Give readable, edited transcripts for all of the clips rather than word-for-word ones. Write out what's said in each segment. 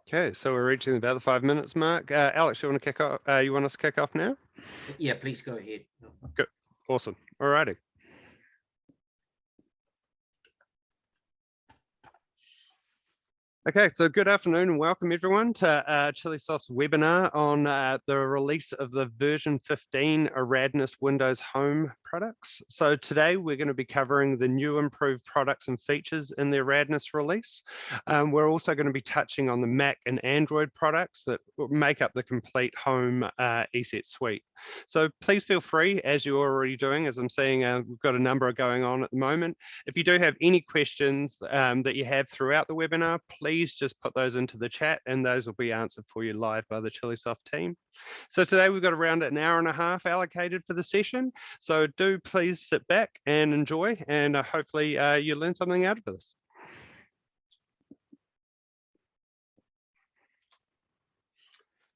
Okay, so we're reaching about the 5 minutes mark. Alex, you want to kick off? You want us to kick off now? Yeah, please go ahead. Good, awesome. Alrighty. Okay, so good afternoon and welcome everyone to Chillisoft's webinar on the release of the version 15 Eridanus Windows Home products. So today we're going to be covering the new improved products and features in the Eridanus release. We're also going to be touching on the Mac and Android products that make up the complete home ESET suite. So please feel free, as you're already doing, as I'm seeing we've got a number going on at the moment. If you do have any questions that you have throughout the webinar, please just put those into the chat and those will be answered for you live by the Chillisoft team. So today we've got around an hour and a half allocated for the session. So do please sit back and enjoy, and hopefully you learn something out of this.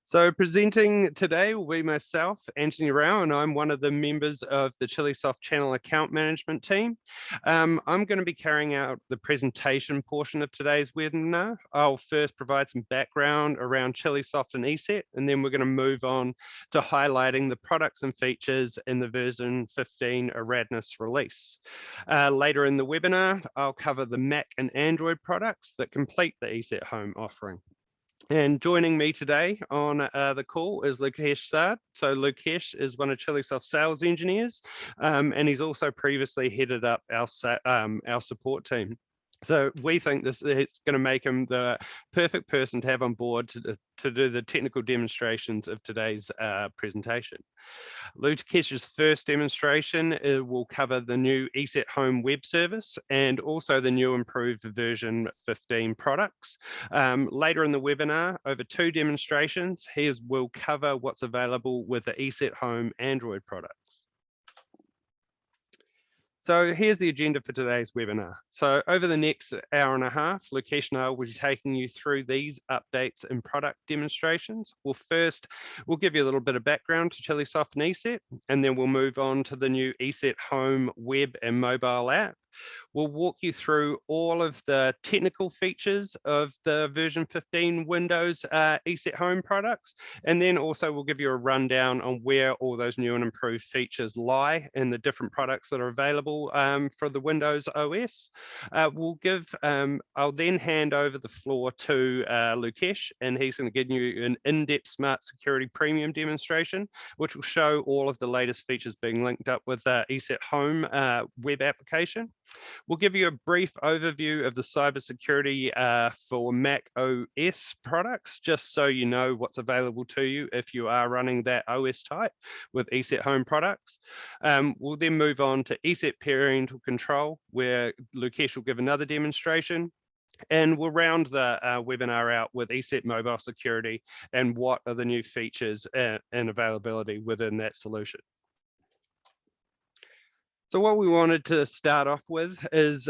So presenting today will be myself, Anthony Rao, and I'm one of the members of the Chillisoft Channel Account Management team. I'm going to be carrying out the presentation portion of today's webinar. I'll first provide some background around Chillisoft and ESET, and then we're going to move on to highlighting the products and features in the version 15 Eridanus release. Later in the webinar, I'll cover the Mac and Android products that complete the ESET Home offering. And joining me today on the call is Lukesh Sard. So Lukesh is one of Chillisoft's sales engineers, and he's also previously headed up our support team. So we think it's going to make him the perfect person to have on board to do the technical demonstrations of today's presentation. Lukesh's first demonstration will cover the new ESET Home web service and also the new improved version 15 products. Later in the webinar, over 2 demonstrations, he will cover what's available with the ESET Home Android products. So here's the agenda for today's webinar. So over the next hour and a half, Lukesh and I will be taking you through these updates and product demonstrations. We'll give you a little bit of background to Chillisoft and ESET, and then we'll move on to the new ESET Home web and mobile app. We'll walk you through all of the technical features of the version 15 Windows ESET Home products, and then also we'll give you a rundown on where all those new and improved features lie in the different products that are available for the Windows OS. I'll then hand over the floor to Lukesh, and he's going to give you an in-depth Smart Security Premium demonstration, which will show all of the latest features being linked up with ESET Home web application. We'll give you a brief overview of the cybersecurity for Mac OS products, just so you know what's available to you if you are running that OS type with ESET Home products. We'll then move on to ESET Parental Control, where Lukesh will give another demonstration. And we'll round the webinar out with ESET Mobile Security and what are the new features and availability within that solution. So what we wanted to start off with is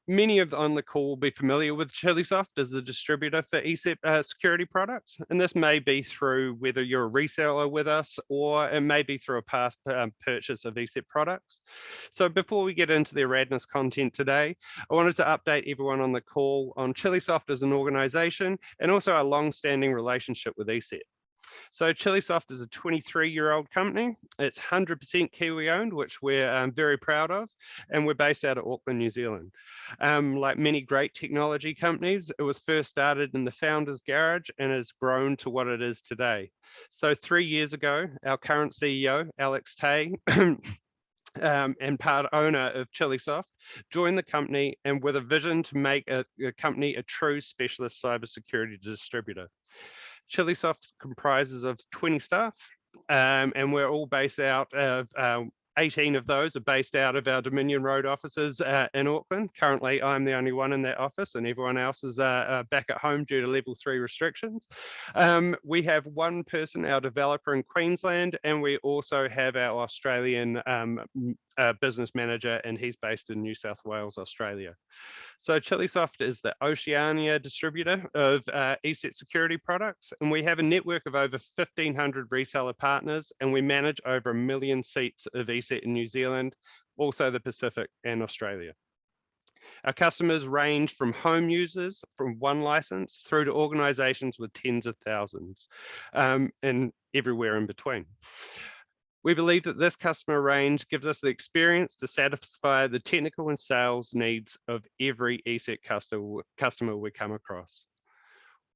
many on the call will be familiar with Chillisoft as the distributor for ESET security products. And this may be through whether you're a reseller with us or it may be through a past purchase of ESET products. So before we get into the Eridanus content today, I wanted to update everyone on the call on Chillisoft as an organization and also our long-standing relationship with ESET. So Chillisoft is a 23-year-old company. It's 100% Kiwi owned, which we're very proud of, and we're based out of Auckland, New Zealand. Like many great technology companies, it was first started in the founder's garage and has grown to what it is today. So 3 years ago, our current CEO, Alex Tay, and part owner of Chillisoft, joined the company and with a vision to make a company a true specialist cybersecurity distributor. Chillisoft comprises of 20 staff, and we're all based out of 18 of those are based out of our Dominion Road offices in Auckland. Currently, I'm the only one in that office and everyone else is back at home due to level 3 restrictions. We have one person, our developer in Queensland, and we also have our Australian business manager, and he's based in New South Wales, Australia. So Chillisoft is the Oceania distributor of ESET security products, and we have a network of over 1,500 reseller partners, and we manage over 1 million seats of ESET in New Zealand, also the Pacific and Australia. Our customers range from home users from one license through to organizations with tens of thousands and everywhere in between. We believe that this customer range gives us the experience to satisfy the technical and sales needs of every ESET customer we come across.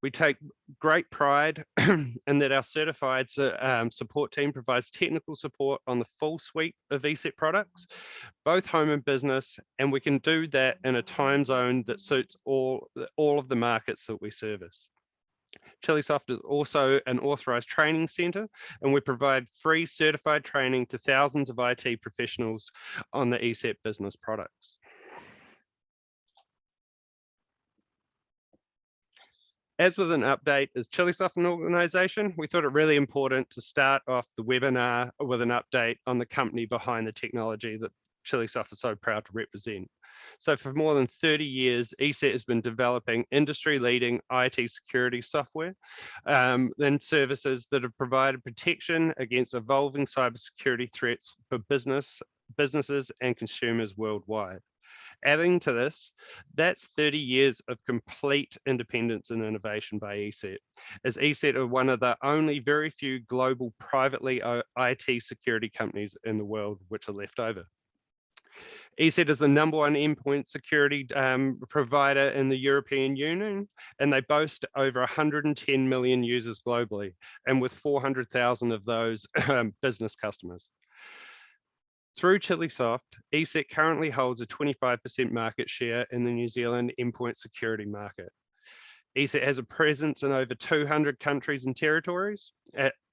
We take great pride in that our certified support team provides technical support on the full suite of ESET products, both home and business, and we can do that in a time zone that suits all of the markets that we service. Chillisoft is also an authorized training center, and we provide free certified training to thousands of IT professionals on the ESET business products. As with an update, as Chillisoft an organization, we thought it really important to start off the webinar with an update on the company behind the technology that Chillisoft is so proud to represent. So for more than 30 years, ESET has been developing industry-leading IT security software and services that have provided protection against evolving cybersecurity threats for businesses and consumers worldwide. Adding to this, that's 30 years of complete independence and innovation by ESET, as ESET are one of the only very few global privately IT security companies in the world which are left over. ESET is the #1 endpoint security provider in the European Union, and they boast over 110 million users globally, and with 400,000 of those business customers. Through Chillisoft, ESET currently holds a 25% market share in the New Zealand endpoint security market. ESET has a presence in over 200 countries and territories,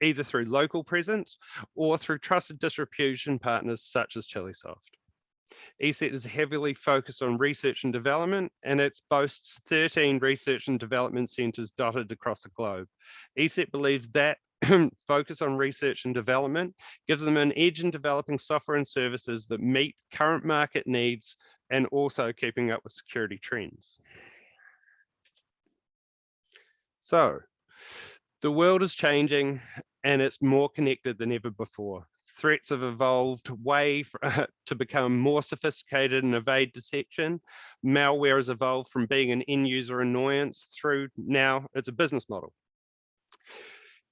either through local presence or through trusted distribution partners such as Chillisoft. ESET is heavily focused on research and development, and it boasts 13 research and development centers dotted across the globe. ESET believes that focus on research and development gives them an edge in developing software and services that meet current market needs and also keeping up with security trends. So, the world is changing and it's more connected than ever before. Threats have evolved to become more sophisticated and evade detection. Malware has evolved from being an end user annoyance through now it's a business model.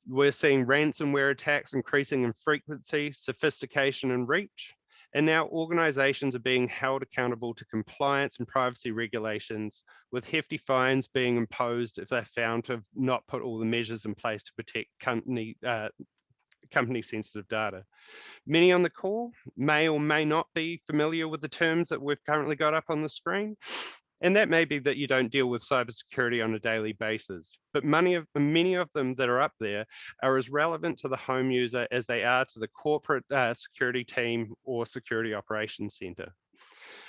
We're seeing ransomware attacks increasing in frequency, sophistication, and reach. And now organizations are being held accountable to compliance and privacy regulations, with hefty fines being imposed if they're found to have not put all the measures in place to protect company sensitive data. Many on the call may or may not be familiar with the terms that we've currently got up on the screen. And that may be that you don't deal with cybersecurity on a daily basis, but many of them that are up there are as relevant to the home user as they are to the corporate security team or security operations center.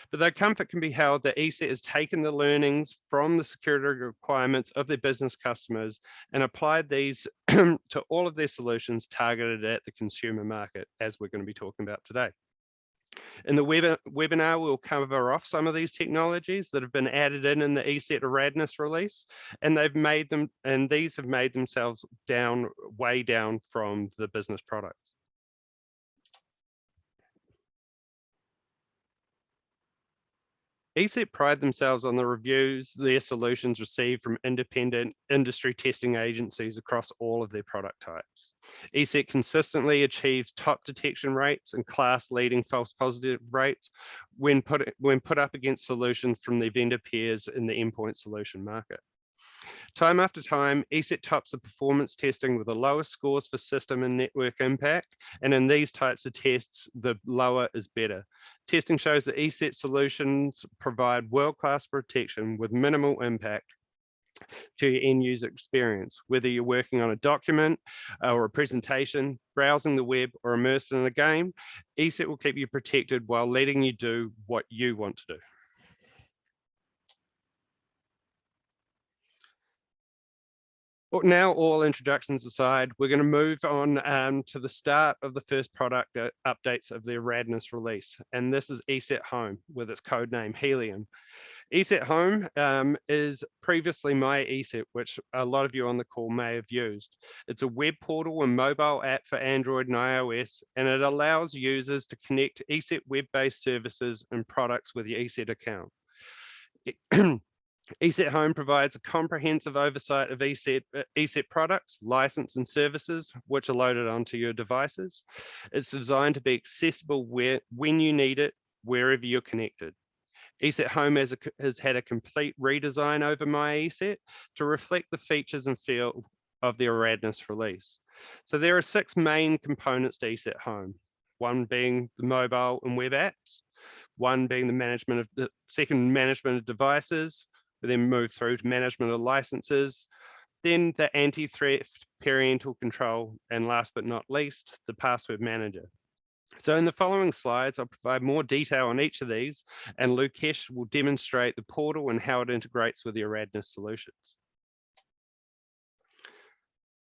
But though comfort can be held that ESET has taken the learnings from the security requirements of their business customers and applied these to all of their solutions targeted at the consumer market, as we're going to be talking about today. In the webinar, we'll cover off some of these technologies that have been added in the ESET Eridanus release, and these have made themselves way down from the business products. ESET pride themselves on the reviews their solutions receive from independent industry testing agencies across all of their product types. ESET consistently achieves top detection rates and class-leading false positive rates when put up against solutions from their vendor peers in the endpoint solution market. Time after time, ESET tops the performance testing with the lowest scores for system and network impact, and in these types of tests, the lower is better. Testing shows that ESET solutions provide world-class protection with minimal impact to your end user experience, whether you're working on a document or a presentation, browsing the web, or immersed in a game. ESET will keep you protected while letting you do what you want to do. Now, all introductions aside, we're going to move on to the start of the first product updates of the Eridanus release, and this is ESET Home with its code name Helium. ESET Home is previously My ESET, which a lot of you on the call may have used. It's a web portal and mobile app for Android and iOS, and it allows users to connect ESET web-based services and products with your ESET account. ESET Home provides a comprehensive oversight of ESET products, license and services, which are loaded onto your devices. It's designed to be accessible when you need it, wherever you're connected. ESET Home has had a complete redesign over My ESET to reflect the features and feel of the Eridanus release. So there are 6 main components to ESET Home, one being the mobile and web apps, one being the management of devices. We then move through to management of licenses, then the anti-theft parental control, and last but not least, the password manager. So in the following slides, I'll provide more detail on each of these, and Lukesh will demonstrate the portal and how it integrates with the Eridanus solutions.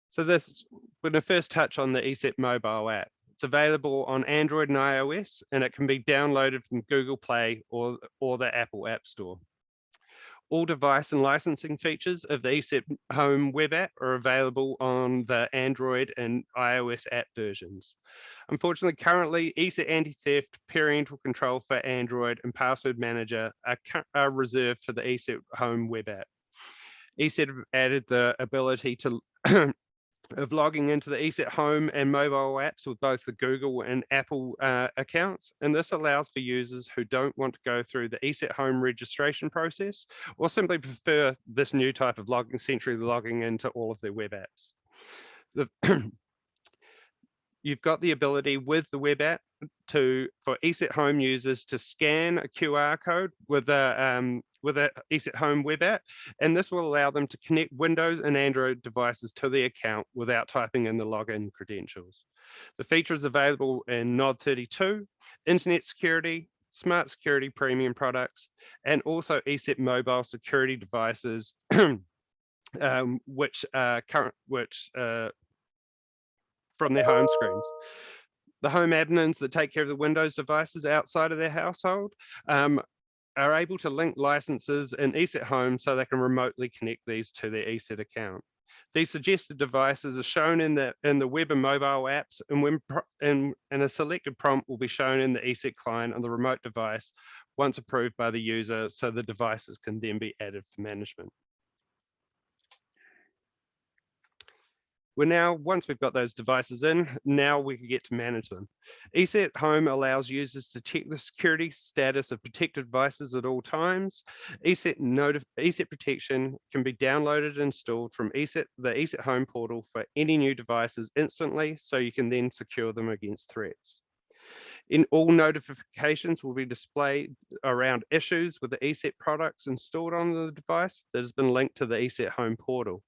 So we're going to first touch on the ESET mobile app. It's available on Android and iOS, and it can be downloaded from Google Play or the Apple App Store. All device and licensing features of the ESET Home web app are available on the Android and iOS app versions. Unfortunately, currently, ESET Anti-Theft, Parental Control for Android, and Password Manager are reserved for the ESET Home web app. ESET have added the ability to of logging into the ESET Home and mobile apps with both the Google and Apple accounts. And this allows for users who don't want to go through the ESET Home registration process or simply prefer this new type of logging, centrally logging into all of their web apps. You've got the ability with the web app for ESET Home users to scan a QR code with a ESET Home web app, and this will allow them to connect Windows and Android devices to the account without typing in the login credentials. The feature is available in Nod 32, Internet Security, Smart Security Premium products, and also ESET mobile security devices, which from their home screens. The home admins that take care of the Windows devices outside of their household are able to link licenses in ESET Home so they can remotely connect these to their ESET account. These suggested devices are shown in the web and mobile apps, and a selected prompt will be shown in the ESET client on the remote device once approved by the user, so the devices can then be added for management. Once we've got those devices in, now we can get to manage them. ESET Home allows users to check the security status of protected devices at all times. ESET Protection can be downloaded and installed from the ESET Home portal for any new devices instantly, so you can then secure them against threats. All notifications will be displayed around issues with the ESET products installed on the device that has been linked to the ESET Home portal.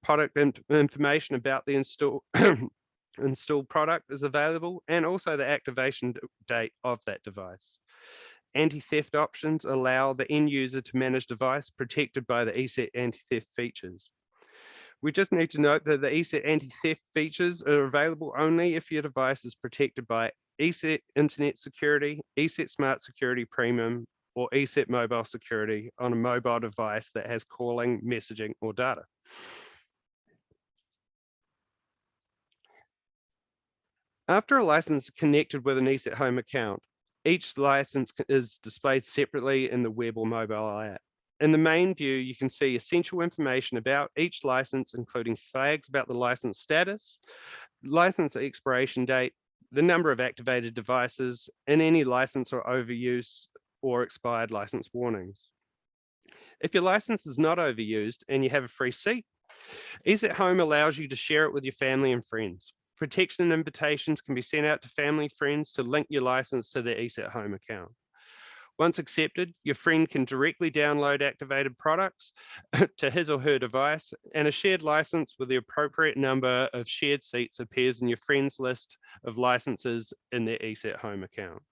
Product information about the installed product is available, and also the activation date of that device. Anti-theft options allow the end user to manage device protected by the ESET anti-theft features. We just need to note that the ESET anti-theft features are available only if your device is protected by ESET Internet Security, ESET Smart Security Premium, or ESET Mobile Security on a mobile device that has calling, messaging, or data. After a license is connected with an ESET Home account, each license is displayed separately in the web or mobile app. In the main view, you can see essential information about each license, including flags about the license status, license expiration date, the number of activated devices, and any license or overuse or expired license warnings. If your license is not overused and you have a free seat, ESET Home allows you to share it with your family and friends. Protection invitations can be sent out to family and friends to link your license to their ESET Home account. Once accepted, your friend can directly download activated products to his or her device, and a shared license with the appropriate number of shared seats appears in your friends list of licenses in their ESET Home account.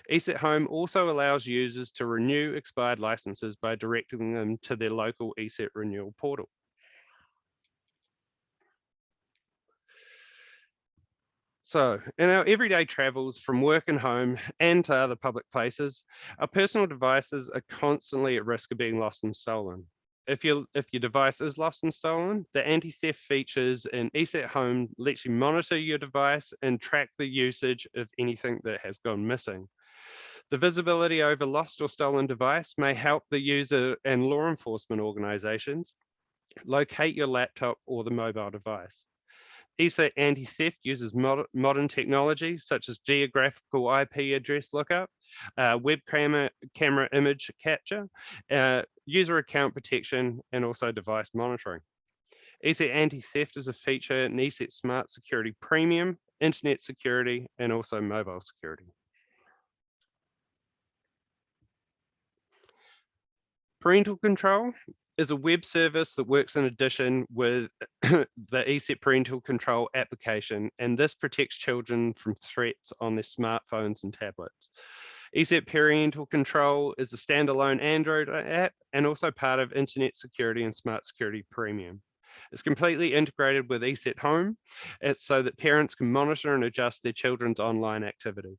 ESET Home also allows users to renew expired licenses by directing them to their local ESET renewal portal. So in our everyday travels from work and home and to other public places, our personal devices are constantly at risk of being lost and stolen. If your device is lost and stolen, the anti-theft features in ESET Home lets you monitor your device and track the usage of anything that has gone missing. The visibility over lost or stolen device may help the user and law enforcement organizations locate your laptop or the mobile device. ESET anti-theft uses modern technology such as geographical IP address lookup, web camera image capture, user account protection, and also device monitoring. ESET anti-theft is a feature in ESET Smart Security Premium, Internet Security, and also mobile security. Parental control is a web service that works in addition with the ESET parental control application, and this protects children from threats on their smartphones and tablets. ESET parental control is a standalone Android app and also part of Internet Security and Smart Security Premium. It's completely integrated with ESET Home. It's so that parents can monitor and adjust their children's online activity.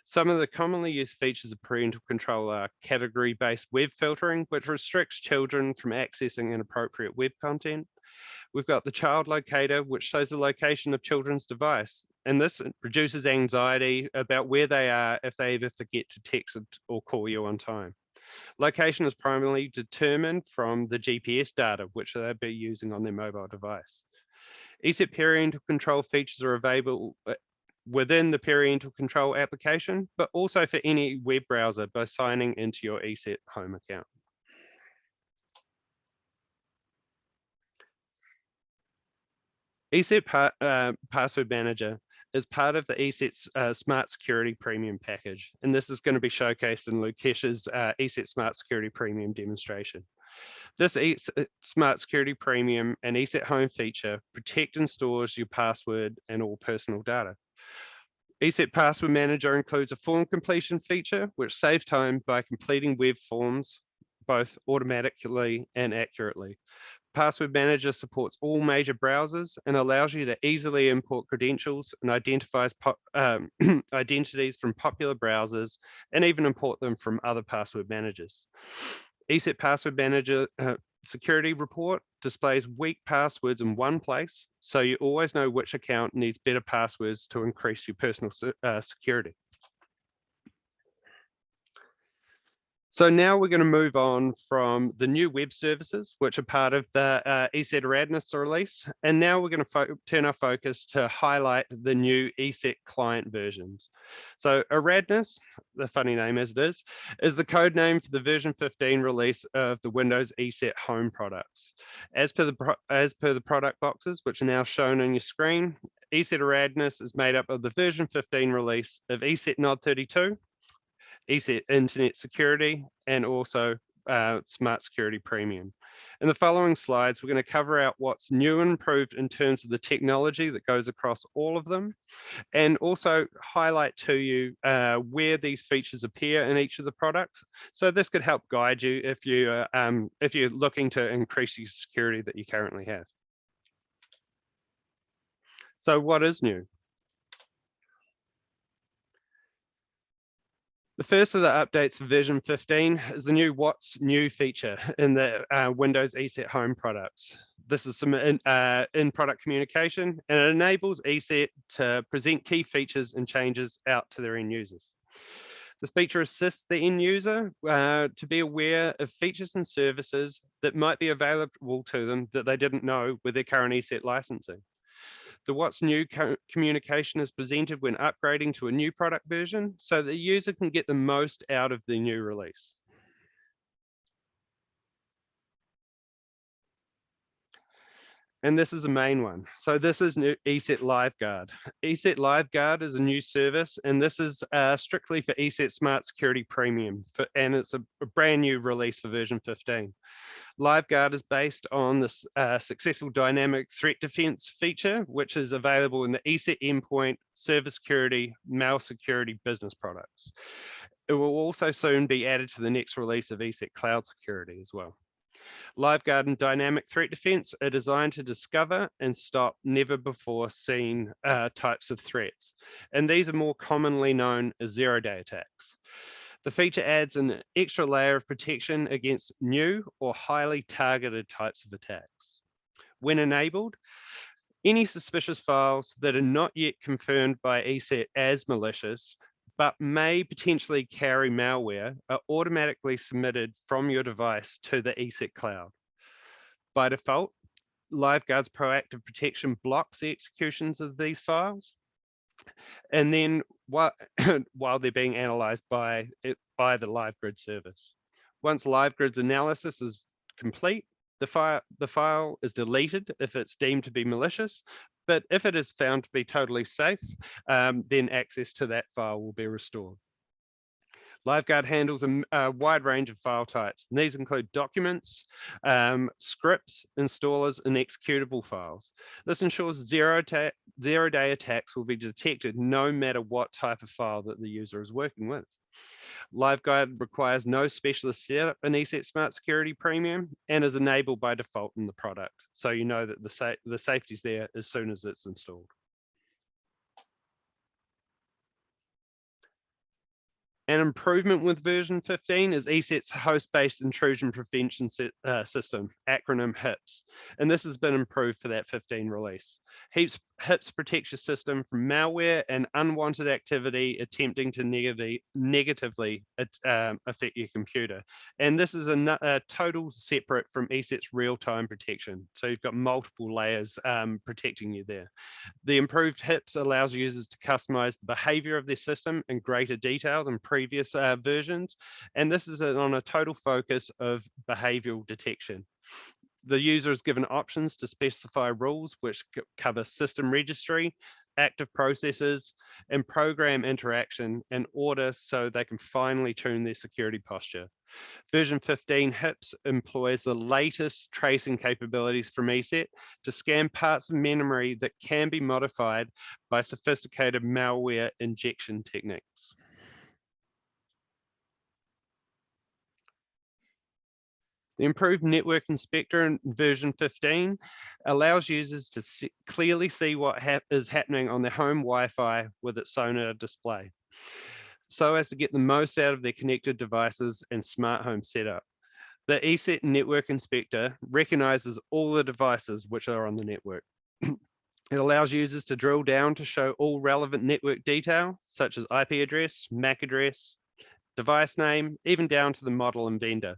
Some of the commonly used features of parental control are category-based web filtering, which restricts children from accessing inappropriate web content. We've got the child locator, which shows the location of children's device. And this reduces anxiety about where they are if they ever forget to text or call you on time. Location is primarily determined from the GPS data, which they'll be using on their mobile device. ESET parental control features are available within the parental control application, but also for any web browser by signing into your ESET Home account. ESET Password Manager is part of the ESET's Smart Security Premium package, and this is going to be showcased in Lukesh's ESET Smart Security Premium demonstration. This ESET Smart Security Premium and ESET Home feature protect and stores your password and all personal data. ESET Password Manager includes a form completion feature, which saves time by completing web forms both automatically and accurately. Password Manager supports all major browsers and allows you to easily import credentials and identifies identities from popular browsers and even import them from other password managers. ESET Password Manager security report displays weak passwords in one place, so you always know which account needs better passwords to increase your personal security. So now we're going to move on from the new web services, which are part of the ESET Eridanus release. And now we're going to turn our focus to highlight the new ESET client versions. So Eridanus, the funny name as it is the code name for the version 15 release of the Windows ESET Home products. As per the product boxes, which are now shown on your screen, ESET Eridanus is made up of the version 15 release of ESET Nod 32, ESET Internet Security, and also Smart Security Premium. In the following slides, we're going to cover out what's new and improved in terms of the technology that goes across all of them, and also highlight to you where these features appear in each of the products. So this could help guide you if you're looking to increase your security that you currently have. So what is new? The first of the updates for version 15 is the new What's New feature in the Windows ESET Home products. This is some in-product communication, and it enables ESET to present key features and changes out to their end users. This feature assists the end user to be aware of features and services that might be available to them that they didn't know with their current ESET licensing. The What's New communication is presented when upgrading to a new product version so the user can get the most out of the new release. And this is the main one. So this is new ESET LiveGuard. ESET LiveGuard is a new service, and this is strictly for ESET Smart Security Premium, and it's a brand new release for version 15. LiveGuard is based on this successful dynamic threat defense feature, which is available in the ESET Endpoint, Server Security, Mail Security business products. It will also soon be added to the next release of ESET Cloud Security as well. LiveGuard and Dynamic Threat Defense are designed to discover and stop never before seen types of threats. And these are more commonly known as zero-day attacks. The feature adds an extra layer of protection against new or highly targeted types of attacks. When enabled, any suspicious files that are not yet confirmed by ESET as malicious, but may potentially carry malware are automatically submitted from your device to the ESET cloud. By default, LiveGuard's proactive protection blocks the executions of these files, and then while they're being analyzed by the LiveGrid service. Once LiveGrid's analysis is complete, the file is deleted if it's deemed to be malicious, but if it is found to be totally safe, then access to that file will be restored. LiveGuard handles a wide range of file types, and these include documents, scripts, installers, and executable files. This ensures zero-day attacks will be detected no matter what type of file that the user is working with. LiveGuard requires no specialist setup in ESET Smart Security Premium and is enabled by default in the product. So you know that the safety's there as soon as it's installed. An improvement with version 15 is ESET's host-based intrusion prevention system, acronym HIPS, and this has been improved for that 15 release. HIPS protects your system from malware and unwanted activity attempting to negatively affect your computer. And this is a total separate from ESET's real-time protection. So you've got multiple layers protecting you there. The improved HIPS allows users to customize the behavior of their system in greater detail than previous versions. And this is on a total focus of behavioral detection. The user is given options to specify rules which cover system registry, active processes, and program interaction in order so they can finely tune their security posture. Version 15 HIPS employs the latest tracing capabilities from ESET to scan parts of memory that can be modified by sophisticated malware injection techniques. The improved Network Inspector in version 15 allows users to clearly see what is happening on their home Wi-Fi with its Sonar display, so as to get the most out of their connected devices and smart home setup. The ESET Network Inspector recognizes all the devices which are on the network. It allows users to drill down to show all relevant network detail, such as IP address, MAC address, device name, even down to the model and vendor.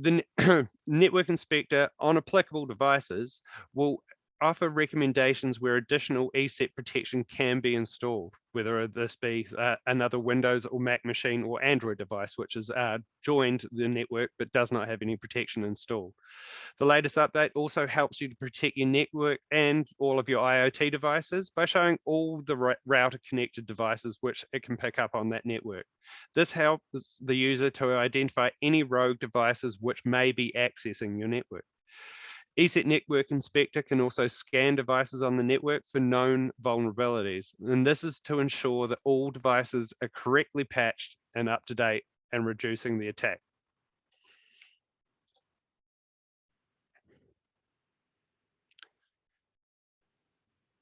The Network Inspector on applicable devices will offer recommendations where additional ESET protection can be installed, whether this be another Windows or Mac machine or Android device, which is joined the network but does not have any protection installed. The latest update also helps you to protect your network and all of your IoT devices by showing all the router connected devices which it can pick up on that network. This helps the user to identify any rogue devices which may be accessing your network. ESET Network Inspector can also scan devices on the network for known vulnerabilities, and this is to ensure that all devices are correctly patched and up to date and reducing the attack.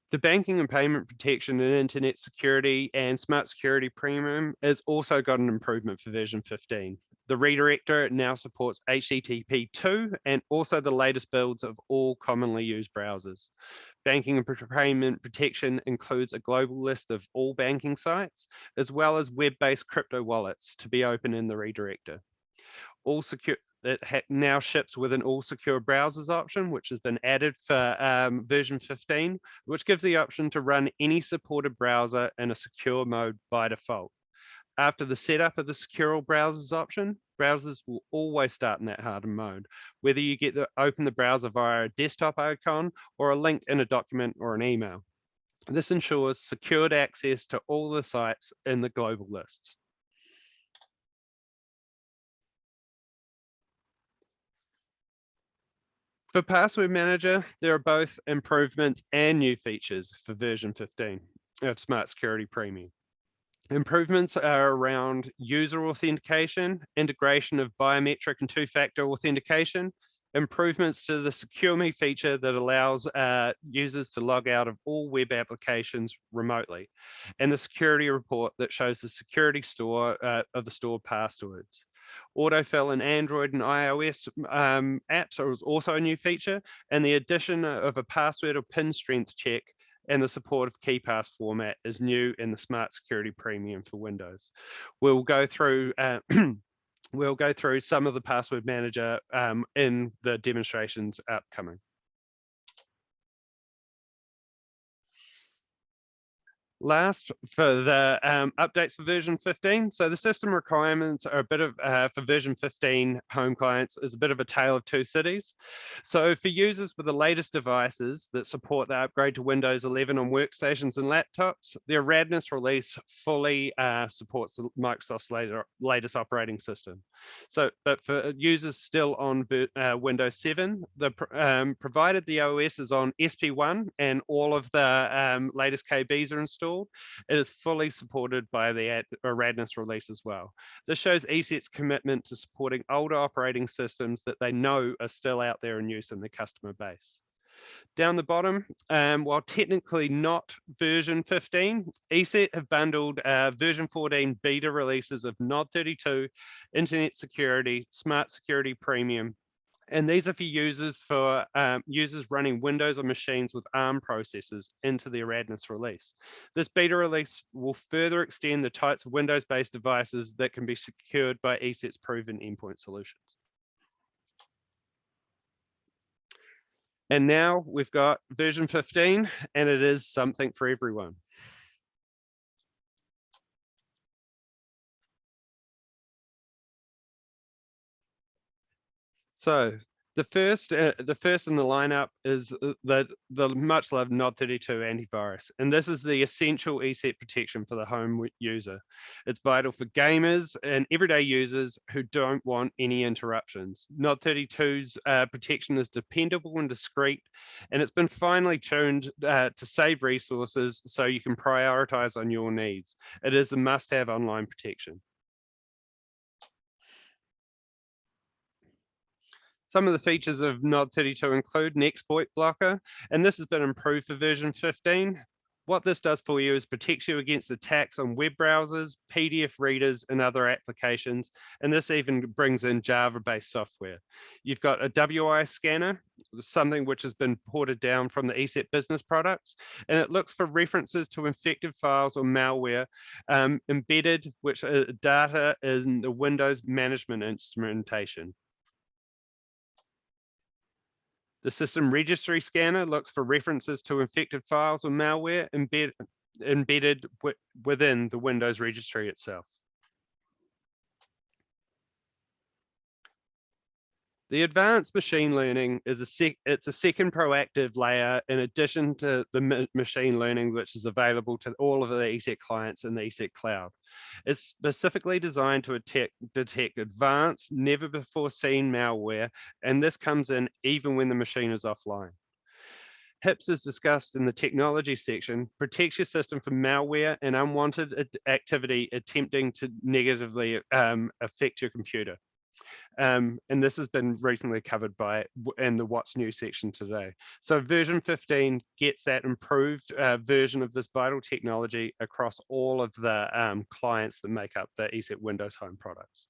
The banking and payment protection and internet security and smart security premium has also got an improvement for version 15. The redirector now supports HTTP2 and also the latest builds of all commonly used browsers. Banking and payment protection includes a global list of all banking sites, as well as web-based crypto wallets to be open in the redirector. It now ships with an all secure browsers option, which has been added for version 15, which gives the option to run any supported browser in a secure mode by default. After the setup of the secure browsers option, browsers will always start in that hardened mode, whether you get to open the browser via a desktop icon or a link in a document or an email. This ensures secured access to all the sites in the global lists. For Password Manager, there are both improvements and new features for version 15 of Smart Security Premium. Improvements are around user authentication, integration of biometric and two-factor authentication, improvements to the Secure Me feature that allows users to log out of all web applications remotely, and the security report that shows the security store of the stored passwords. Autofill in Android and iOS apps is also a new feature, and the addition of a password or PIN strength check and the support of KeyPass format is new in the Smart Security Premium for Windows. We'll go through we'll go through some of the password manager in the demonstrations upcoming. Last, for the updates for version 15. So the system requirements are a bit of, for version 15 home clients, is a bit of a tale of two cities. So for users with the latest devices that support the upgrade to Windows 11 on workstations and laptops, the Eridanus release fully supports Microsoft's latest operating system. So, but for users still on Windows 7, provided the OS is on SP1 and all of the latest KBs are installed, it is fully supported by the Eridanus release as well. This shows ESET's commitment to supporting older operating systems that they know are still out there in use in their customer base. Down the bottom, while technically not version 15, ESET have bundled version 14 beta releases of NOD32, Internet Security, Smart Security Premium, and these are for users running Windows on machines with ARM processors into the Eridanus release. This beta release will further extend the types of Windows-based devices that can be secured by ESET's proven endpoint solutions. And now we've got version 15, and it is something for everyone. So the first in the lineup is the much loved NOD32 antivirus, and this is the essential ESET protection for the home user. It's vital for gamers and everyday users who don't want any interruptions. NOD32's protection is dependable and discreet, and it's been finely tuned to save resources so you can prioritize on your needs. It is a must-have online protection. Some of the features of NOD32 include an exploit blocker, and this has been improved for version 15. What this does for you is protects you against attacks on web browsers, PDF readers, and other applications, and this even brings in Java-based software. You've got a WI scanner, something which has been ported down from the ESET business products, and it looks for references to infected files or malware embedded, which data in the Windows management instrumentation. The system registry scanner looks for references to infected files or malware embedded within the Windows registry itself. The advanced machine learning is it's a second proactive layer in addition to the machine learning which is available to all of the ESET clients in the ESET cloud. It's specifically designed to detect advanced, never before seen malware, and this comes in even when the machine is offline. HIPS, is discussed in the technology section, protects your system from malware and unwanted activity attempting to negatively affect your computer. And this has been recently covered in the What's New section today. So version 15 gets that improved version of this vital technology across all of the clients that make up the ESET Windows Home products.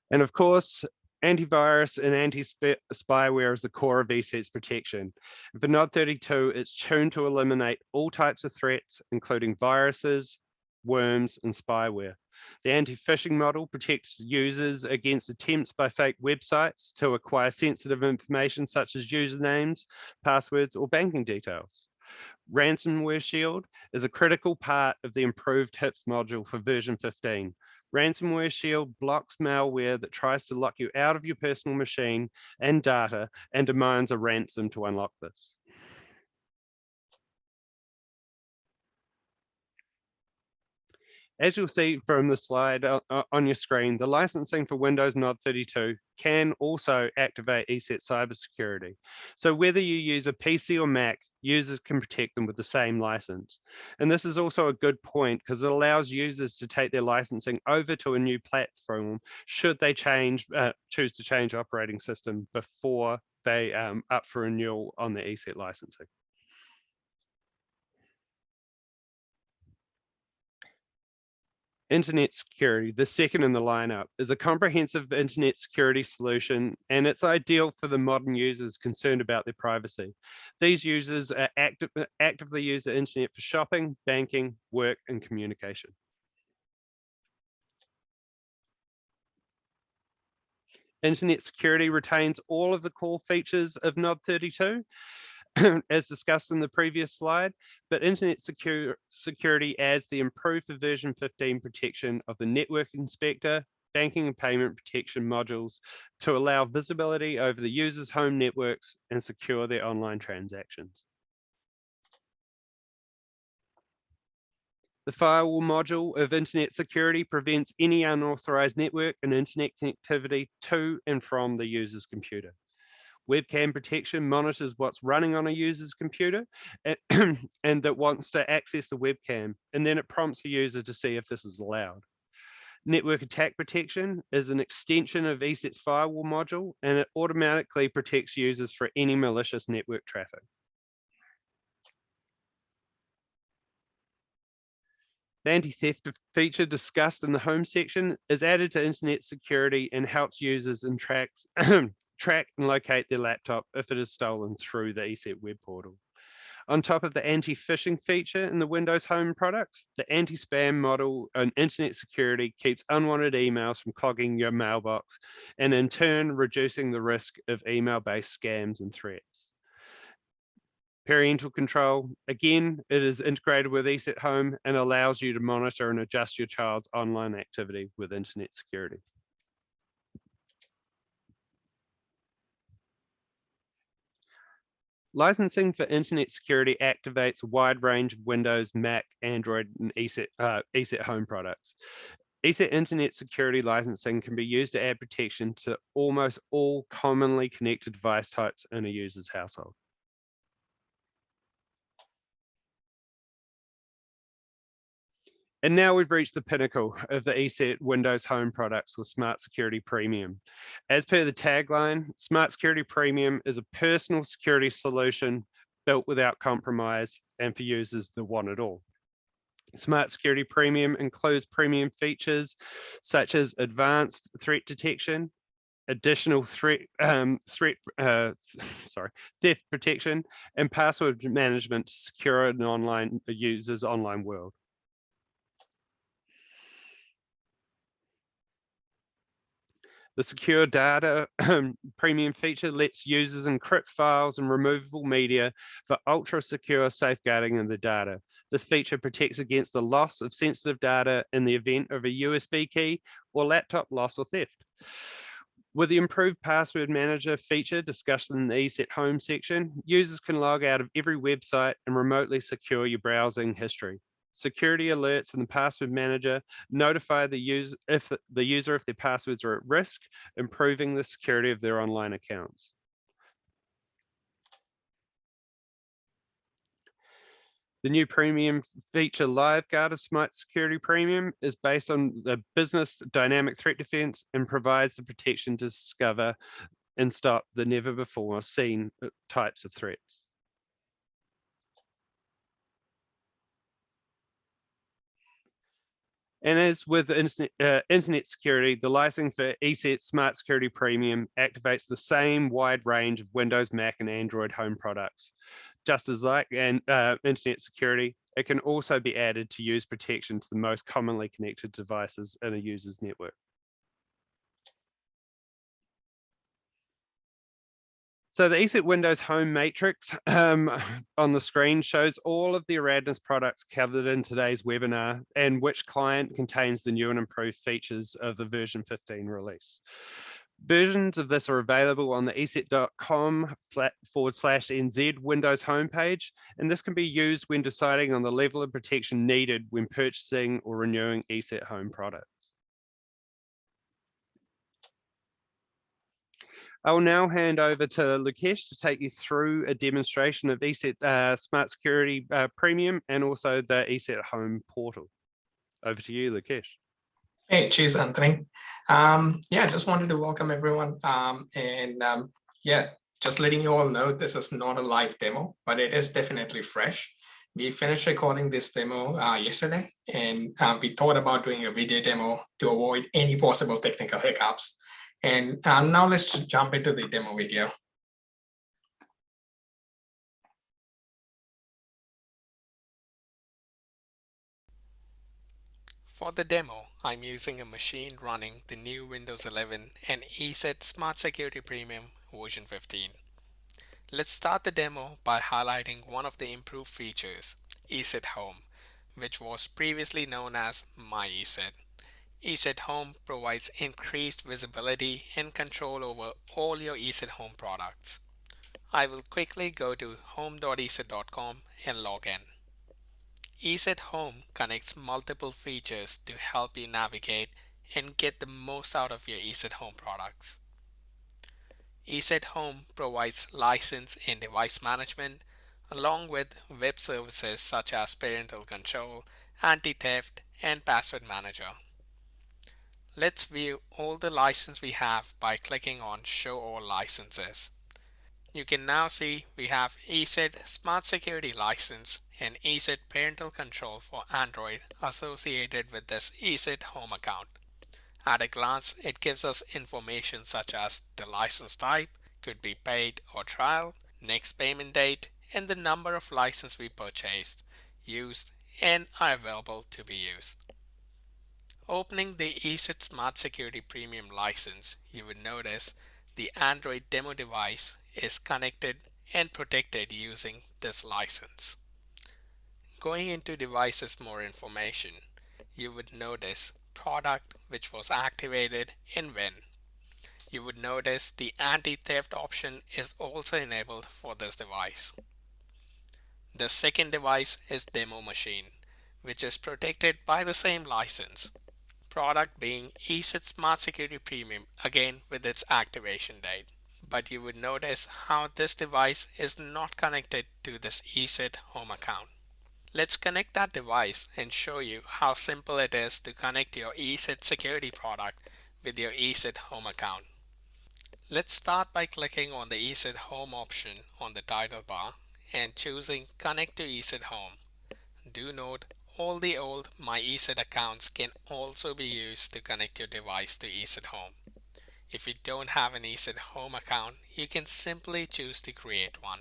And of course, antivirus and anti-spyware is the core of ESET's protection. For NOD32, it's tuned to eliminate all types of threats, including viruses, worms, and spyware. The anti-phishing model protects users against attempts by fake websites to acquire sensitive information such as usernames, passwords, or banking details. Ransomware Shield is a critical part of the improved HIPS module for version 15. Ransomware Shield blocks malware that tries to lock you out of your personal machine and data and demands a ransom to unlock this. As you'll see from the slide on your screen, the licensing for Windows NOD32 can also activate ESET cybersecurity. So whether you use a PC or Mac, users can protect them with the same license. And this is also a good point because it allows users to take their licensing over to a new platform should they choose to change operating system before they up for renewal on the ESET licensing. Internet security, the second in the lineup, is a comprehensive internet security solution, and it's ideal for the modern users concerned about their privacy. These users are actively use the internet for shopping, banking, work, and communication. Internet security retains all of the core features of NOD 32, as discussed in the previous slide, but internet security adds the improved version 15 protection of the network inspector, banking and payment protection modules to allow visibility over the user's home networks and secure their online transactions. The firewall module of internet security prevents any unauthorized network and internet connectivity to and from the user's computer. Webcam protection monitors what's running on a user's computer and that wants to access the webcam, and then it prompts the user to see if this is allowed. Network attack protection is an extension of ESET's firewall module, and it automatically protects users for any malicious network traffic. The anti-theft feature discussed in the home section is added to internet security and helps users and track and locate their laptop if it is stolen through the ESET web portal. On top of the anti-phishing feature in the Windows Home products, the anti-spam model and internet security keeps unwanted emails from clogging your mailbox and in turn reducing the risk of email-based scams and threats. Parental control, again, it is integrated with ESET Home and allows you to monitor and adjust your child's online activity with internet security. Licensing for internet security activates a wide range of Windows, Mac, Android, and ESET Home products. ESET internet security licensing can be used to add protection to almost all commonly connected device types in a user's household. And now we've reached the pinnacle of the ESET Windows Home products with Smart Security Premium. As per the tagline, Smart Security Premium is a personal security solution built without compromise and for users that want it all. Smart Security Premium includes premium features such as advanced threat detection, additional theft protection, and password management to secure an user's online world. The secure data premium feature lets users encrypt files and removable media for ultra secure safeguarding of the data. This feature protects against the loss of sensitive data in the event of a USB key or laptop loss or theft. With the improved password manager feature discussed in the ESET Home section, users can log out of every website and remotely secure your browsing history. Security alerts in the password manager notify the user if their passwords are at risk, improving the security of their online accounts. The new premium feature LiveGuard of Smart Security Premium is based on the business dynamic threat defense and provides the protection to discover and stop the never before seen types of threats. And as with internet security, the licensing for ESET Smart Security Premium activates the same wide range of Windows, Mac, and Android home products. Just as like internet security, it can also be added to use protection to the most commonly connected devices in a user's network. So the ESET Windows Home Matrix on the screen shows all of the Eridanus products covered in today's webinar and which client contains the new and improved features of the version 15 release. Versions of this are available on the eset.com/NZ Windows homepage, and this can be used when deciding on the level of protection needed when purchasing or renewing ESET Home products. I will now hand over to Lukesh to take you through a demonstration of ESET Smart Security Premium and also the ESET Home portal. Over to you, Lukesh. Hey, cheers, Anthony. Yeah, just wanted to welcome everyone. Yeah, just letting you all know this is not a live demo, but it is definitely fresh. We finished recording this demo yesterday, and we thought about doing a video demo to avoid any possible technical hiccups. And now let's just jump into the demo video. For the demo, I'm using a machine running the new Windows 11 and ESET Smart Security Premium version 15. Let's start the demo by highlighting one of the improved features, ESET Home, which was previously known as My ESET. ESET Home provides increased visibility and control over all your ESET Home products. I will quickly go to home.eset.com and log in. ESET Home connects multiple features to help you navigate and get the most out of your ESET Home products. ESET Home provides license and device management along with web services such as parental control, anti-theft, and password manager. Let's view all the licenses we have by clicking on Show All Licenses. You can now see we have ESET Smart Security License and ESET Parental Control for Android associated with this ESET Home account. At a glance, it gives us information such as the license type, could be paid or trial, next payment date, and the number of licenses we purchased, used, and are available to be used. Opening the ESET Smart Security Premium license, you would notice the Android demo device is connected and protected using this license. Going into devices more information, you would notice product which was activated and when. You would notice the anti-theft option is also enabled for this device. The second device is demo machine, which is protected by the same license. Product being ESET Smart Security Premium, again with its activation date. But you would notice how this device is not connected to this ESET Home account. Let's connect that device and show you how simple it is to connect your ESET security product with your ESET Home account. Let's start by clicking on the ESET Home option on the title bar and choosing Connect to ESET Home. Do note, all the old My ESET accounts can also be used to connect your device to ESET Home. If you don't have an ESET Home account, you can simply choose to create one.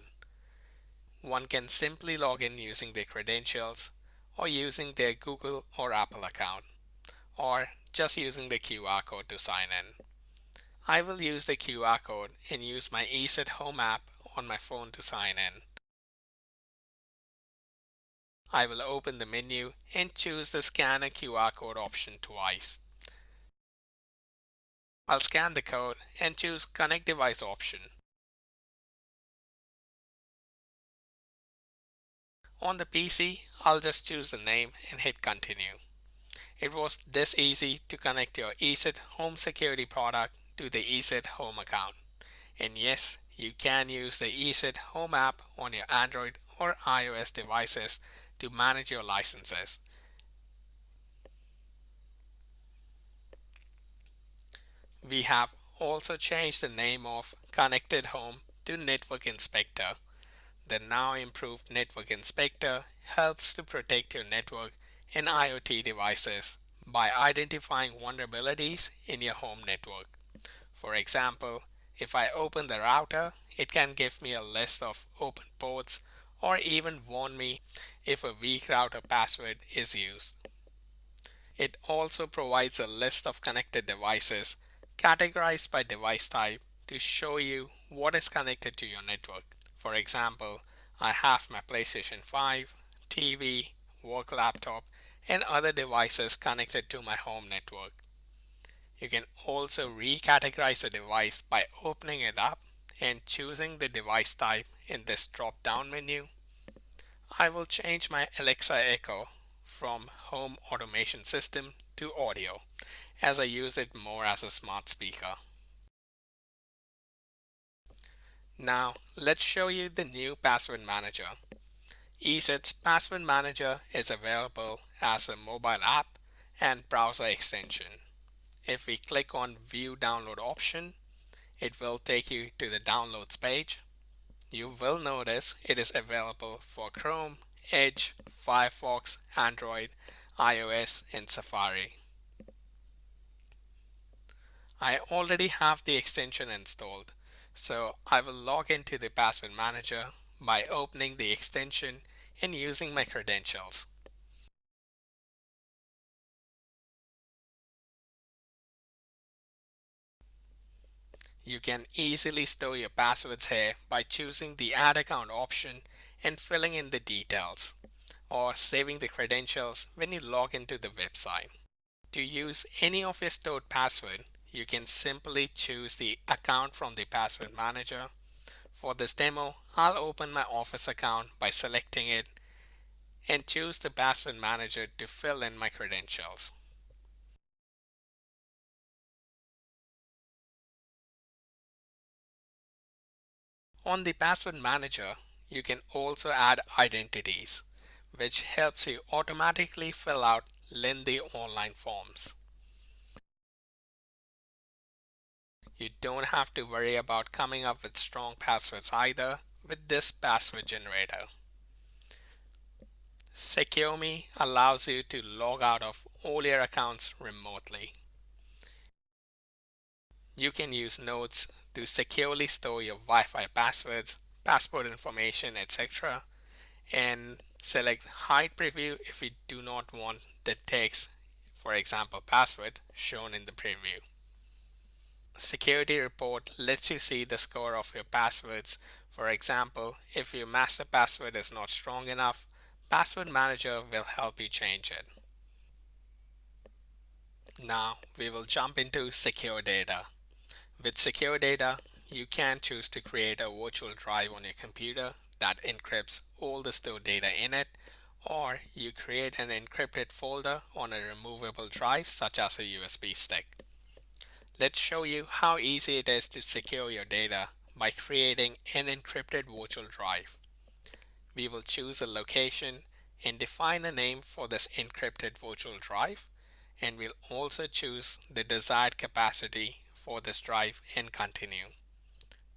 One can simply log in using their credentials or using their Google or Apple account, or just using the QR code to sign in. I will use the QR code and use my ESET Home app on my phone to sign in. I will open the menu and choose the Scan a QR code option twice. I'll scan the code and choose Connect Device option. On the PC, I'll just choose the name and hit Continue. It was this easy to connect your ESET Home Security product to the ESET Home account. And yes, you can use the ESET Home app on your Android or iOS devices to manage your licenses. We have also changed the name of Connected Home to Network Inspector. The now improved Network Inspector helps to protect your network and IoT devices by identifying vulnerabilities in your home network. For example, if I open the router, it can give me a list of open ports or even warn me if a weak router password is used. It also provides a list of connected devices categorized by device type to show you what is connected to your network. For example, I have my PlayStation 5, TV, work laptop, and other devices connected to my home network. You can also recategorize a device by opening it up and choosing the device type in this drop-down menu. I will change my Alexa Echo from home automation system to audio, as I use it more as a smart speaker. Now let's show you the new password manager. ESET's password manager is available as a mobile app and browser extension. If we click on View Download option, it will take you to the downloads page. You will notice it is available for Chrome Edge, Firefox, Android, iOS, and Safari. I already have the extension installed, so I will log into the password manager by opening the extension and using my credentials. You can easily store your passwords here by choosing the Add Account option and filling in the details, or saving the credentials when you log into the website. To use any of your stored password, you can simply choose the account from the password manager. For this demo, I'll open my Office account by selecting it and choose the password manager to fill in my credentials. On the password manager, you can also add identities, which helps you automatically fill out lengthy online forms. You don't have to worry about coming up with strong passwords either with this password generator. SecureMe allows you to log out of all your accounts remotely. You can use nodes to securely store your Wi-Fi passwords, passport information, etc., and select hide preview if you do not want the text, for example password, shown in the preview. Security report lets you see the score of your passwords. For example, if your master password is not strong enough, password manager will help you change it. Now we will jump into secure data. With secure data, you can choose to create a virtual drive on your computer that encrypts all the stored data in it, or you create an encrypted folder on a removable drive such as a USB stick. Let's show you how easy it is to secure your data by creating an encrypted virtual drive. We will choose a location and define a name for this encrypted virtual drive, and we'll also choose the desired capacity for this drive and continue.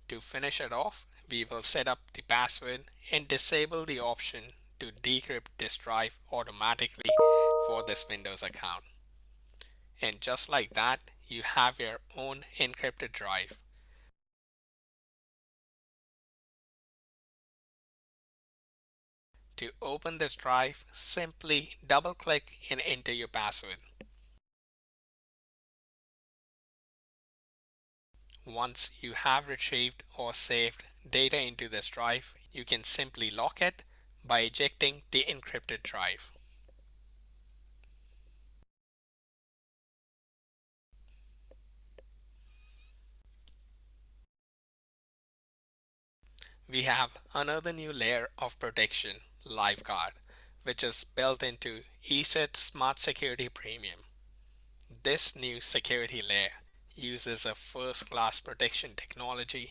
To finish it off, we will set up the password and disable the option to decrypt this drive automatically for this Windows account. And just like that, you have your own encrypted drive. To open this drive, simply double-click and enter your password. Once you have retrieved or saved data into this drive, you can simply lock it by ejecting the encrypted drive. We have another new layer of protection, LiveGuard, which is built into ESET Smart Security Premium. This new security layer uses a first-class protection technology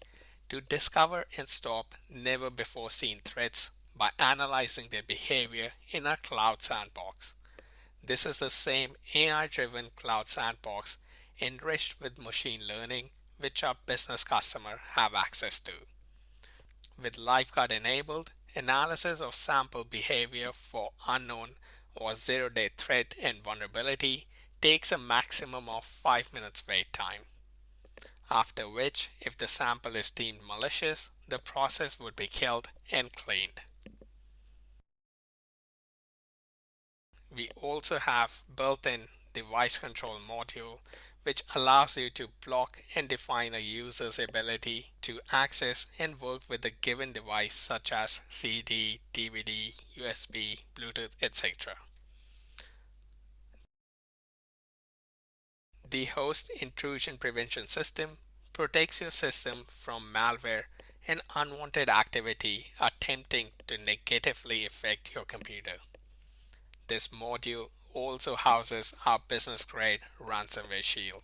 to discover and stop never-before-seen threats by analyzing their behavior in our cloud sandbox. This is the same AI-driven cloud sandbox enriched with machine learning, which our business customers have access to. With LiveGuard enabled, analysis of sample behavior for unknown or zero-day threat and vulnerability takes a maximum of 5 minutes wait time. After which, if the sample is deemed malicious, the process would be killed and cleaned. We also have built-in device control module, which allows you to block and define a user's ability to access and work with a given device such as CD, DVD, USB, Bluetooth, etc. The host intrusion prevention system protects your system from malware and unwanted activity attempting to negatively affect your computer. This module also houses our business-grade ransomware shield.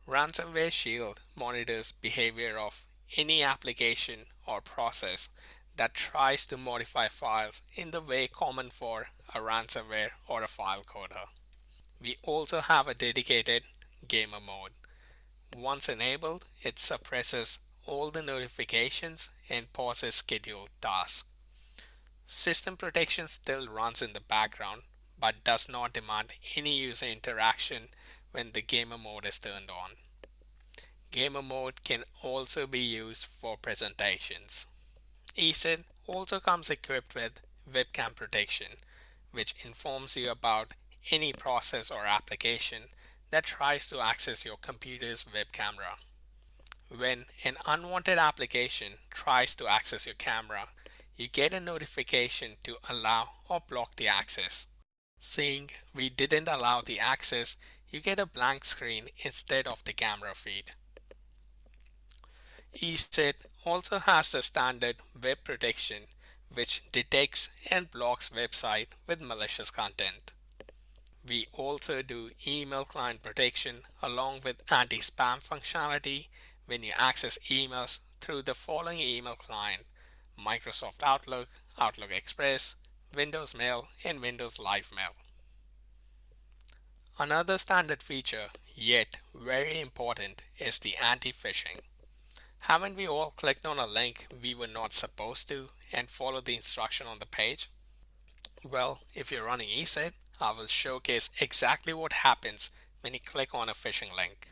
Ransomware Shield monitors behavior of any application or process that tries to modify files in the way common for a ransomware or a file coder. We also have a dedicated gamer mode. Once enabled, it suppresses all the notifications and pauses scheduled tasks. System protection still runs in the background, but does not demand any user interaction when the gamer mode is turned on. Gamer mode can also be used for presentations. ESET also comes equipped with webcam protection, which informs you about any process or application that tries to access your computer's web camera. When an unwanted application tries to access your camera, you get a notification to allow or block the access. Saying we didn't allow the access, you get a blank screen instead of the camera feed. ESET also has the standard web protection, which detects and blocks website with malicious content. We also do email client protection along with anti-spam functionality when you access emails through the following email client: Microsoft Outlook, Outlook Express, Windows Mail, and Windows Live Mail. Another standard feature, yet very important, is the anti-phishing. Haven't we all clicked on a link we were not supposed to and followed the instruction on the page? Well, if you're running ESET, I will showcase exactly what happens when you click on a phishing link.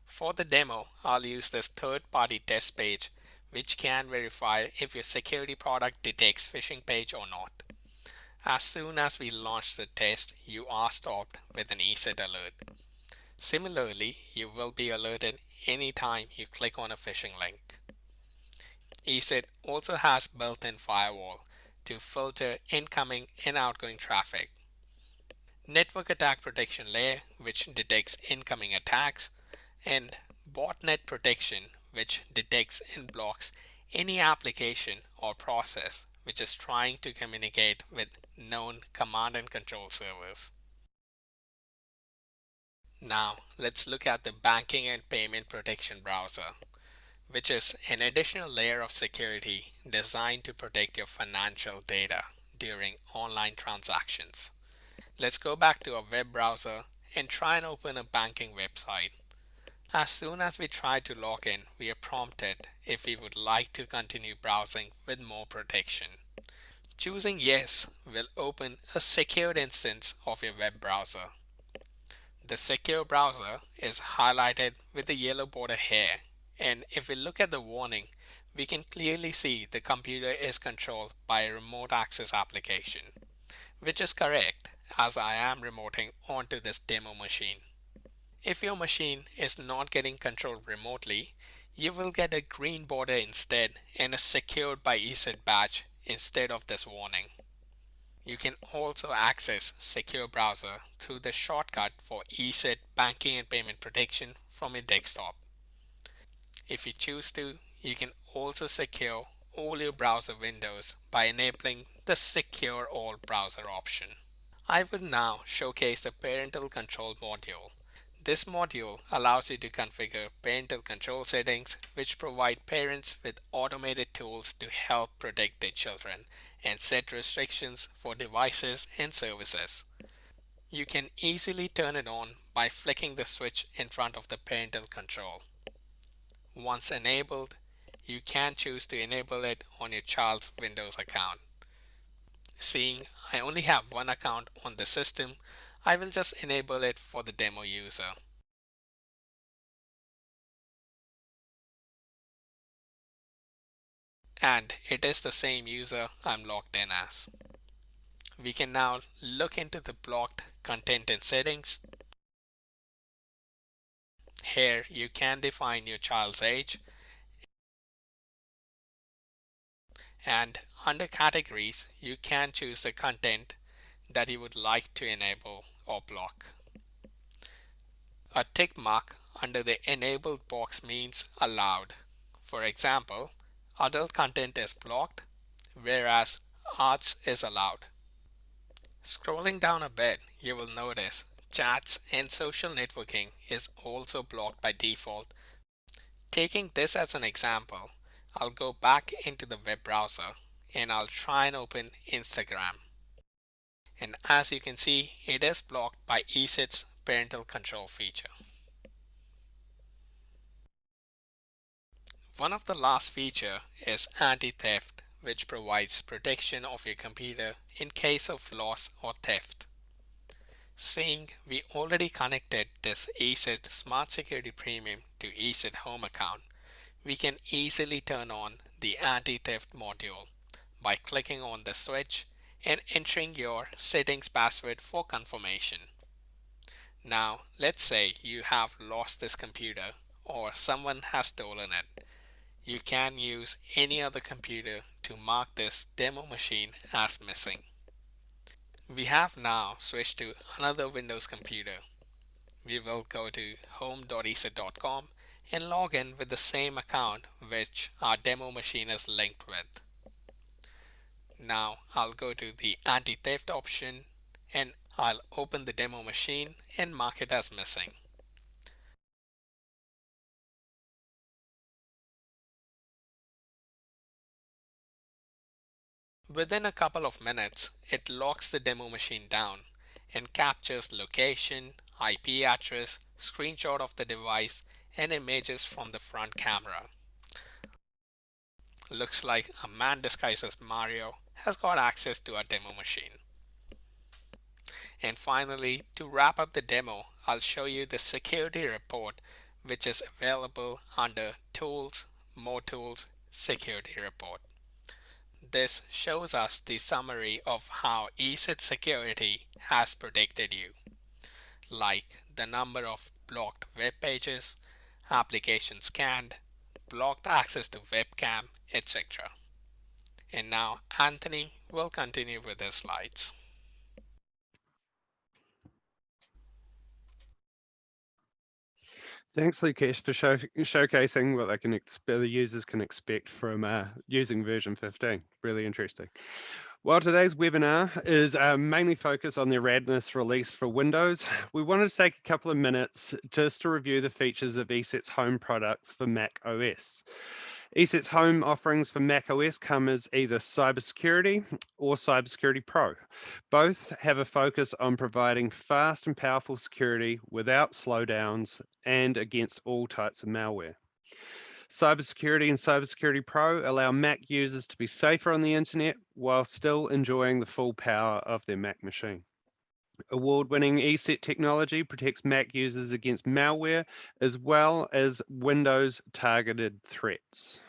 For the demo, I'll use this third-party test page, which can verify if your security product detects phishing page or not. As soon as we launch the test, you are stopped with an ESET alert. Similarly, you will be alerted anytime you click on a phishing link. ESET also has built-in firewall to filter incoming and outgoing traffic, network attack protection layer, which detects incoming attacks, and botnet protection, which detects and blocks any application or process which is trying to communicate with known command and control servers. Now let's look at the banking and payment protection browser, which is an additional layer of security designed to protect your financial data during online transactions. Let's go back to a web browser and try and open a banking website. As soon as we try to log in, we are prompted if we would like to continue browsing with more protection. Choosing yes will open a secured instance of your web browser. The secure browser is highlighted with the yellow border here, and if we look at the warning, we can clearly see the computer is controlled by a remote access application, which is correct as I am remoting onto this demo machine. If your machine is not getting controlled remotely, you will get a green border instead and a secured by ESET badge instead of this warning. You can also access Secure Browser through the shortcut for ESET Banking and Payment Protection from your desktop. If you choose to, you can also secure all your browser windows by enabling the Secure All Browser option. I will now showcase the Parental Control module. This module allows you to configure parental control settings, which provide parents with automated tools to help protect their children and set restrictions for devices and services. You can easily turn it on by flicking the switch in front of the parental control. Once enabled, you can choose to enable it on your child's Windows account. Seeing I only have one account on the system, I will just enable it for the demo user. And it is the same user I'm logged in as. We can now look into the blocked content and settings. Here you can define your child's age, and under categories you can choose the content that you would like to enable or block. A tick mark under the enabled box means allowed. For example, adult content is blocked, whereas arts is allowed. Scrolling down a bit, you will notice chats and social networking is also blocked by default. Taking this as an example, I'll go back into the web browser and I'll try and open Instagram. And as you can see, it is blocked by ESET's parental control feature. One of the last feature is anti-theft, which provides protection of your computer in case of loss or theft. Seeing we already connected this ESET Smart Security Premium to ESET Home account, we can easily turn on the anti-theft module by clicking on the switch and entering your settings password for confirmation. Now, let's say you have lost this computer or someone has stolen it. You can use any other computer to mark this demo machine as missing. We have now switched to another Windows computer. We will go to home.eset.com and log in with the same account which our demo machine is linked with. Now I'll go to the anti-theft option and I'll open the demo machine and mark it as missing. Within a couple of minutes, it locks the demo machine down and captures location, IP address, screenshot of the device, and images from the front camera. Looks like a man disguised as Mario has got access to our demo machine. And finally, to wrap up the demo, I'll show you the security report, which is available under Tools, More Tools, Security Report. This shows us the summary of how ESET security has protected you, like the number of blocked web pages, applications scanned, blocked access to webcam, etc. And now Anthony will continue with his slides. Thanks, Lukesh, for showcasing what the users can expect from using version 15. Really interesting. While today's webinar is mainly focused on the Eridanus release for Windows, we wanted to take a couple of minutes just to review the features of ESET's home products for Mac OS. ESET's home offerings for Mac OS come as either Cybersecurity or Cybersecurity Pro. Both have a focus on providing fast and powerful security without slowdowns and against all types of malware. Cybersecurity and Cybersecurity Pro allow Mac users to be safer on the internet while still enjoying the full power of their Mac machine. Award-winning ESET technology protects Mac users against malware as well as Windows targeted threats.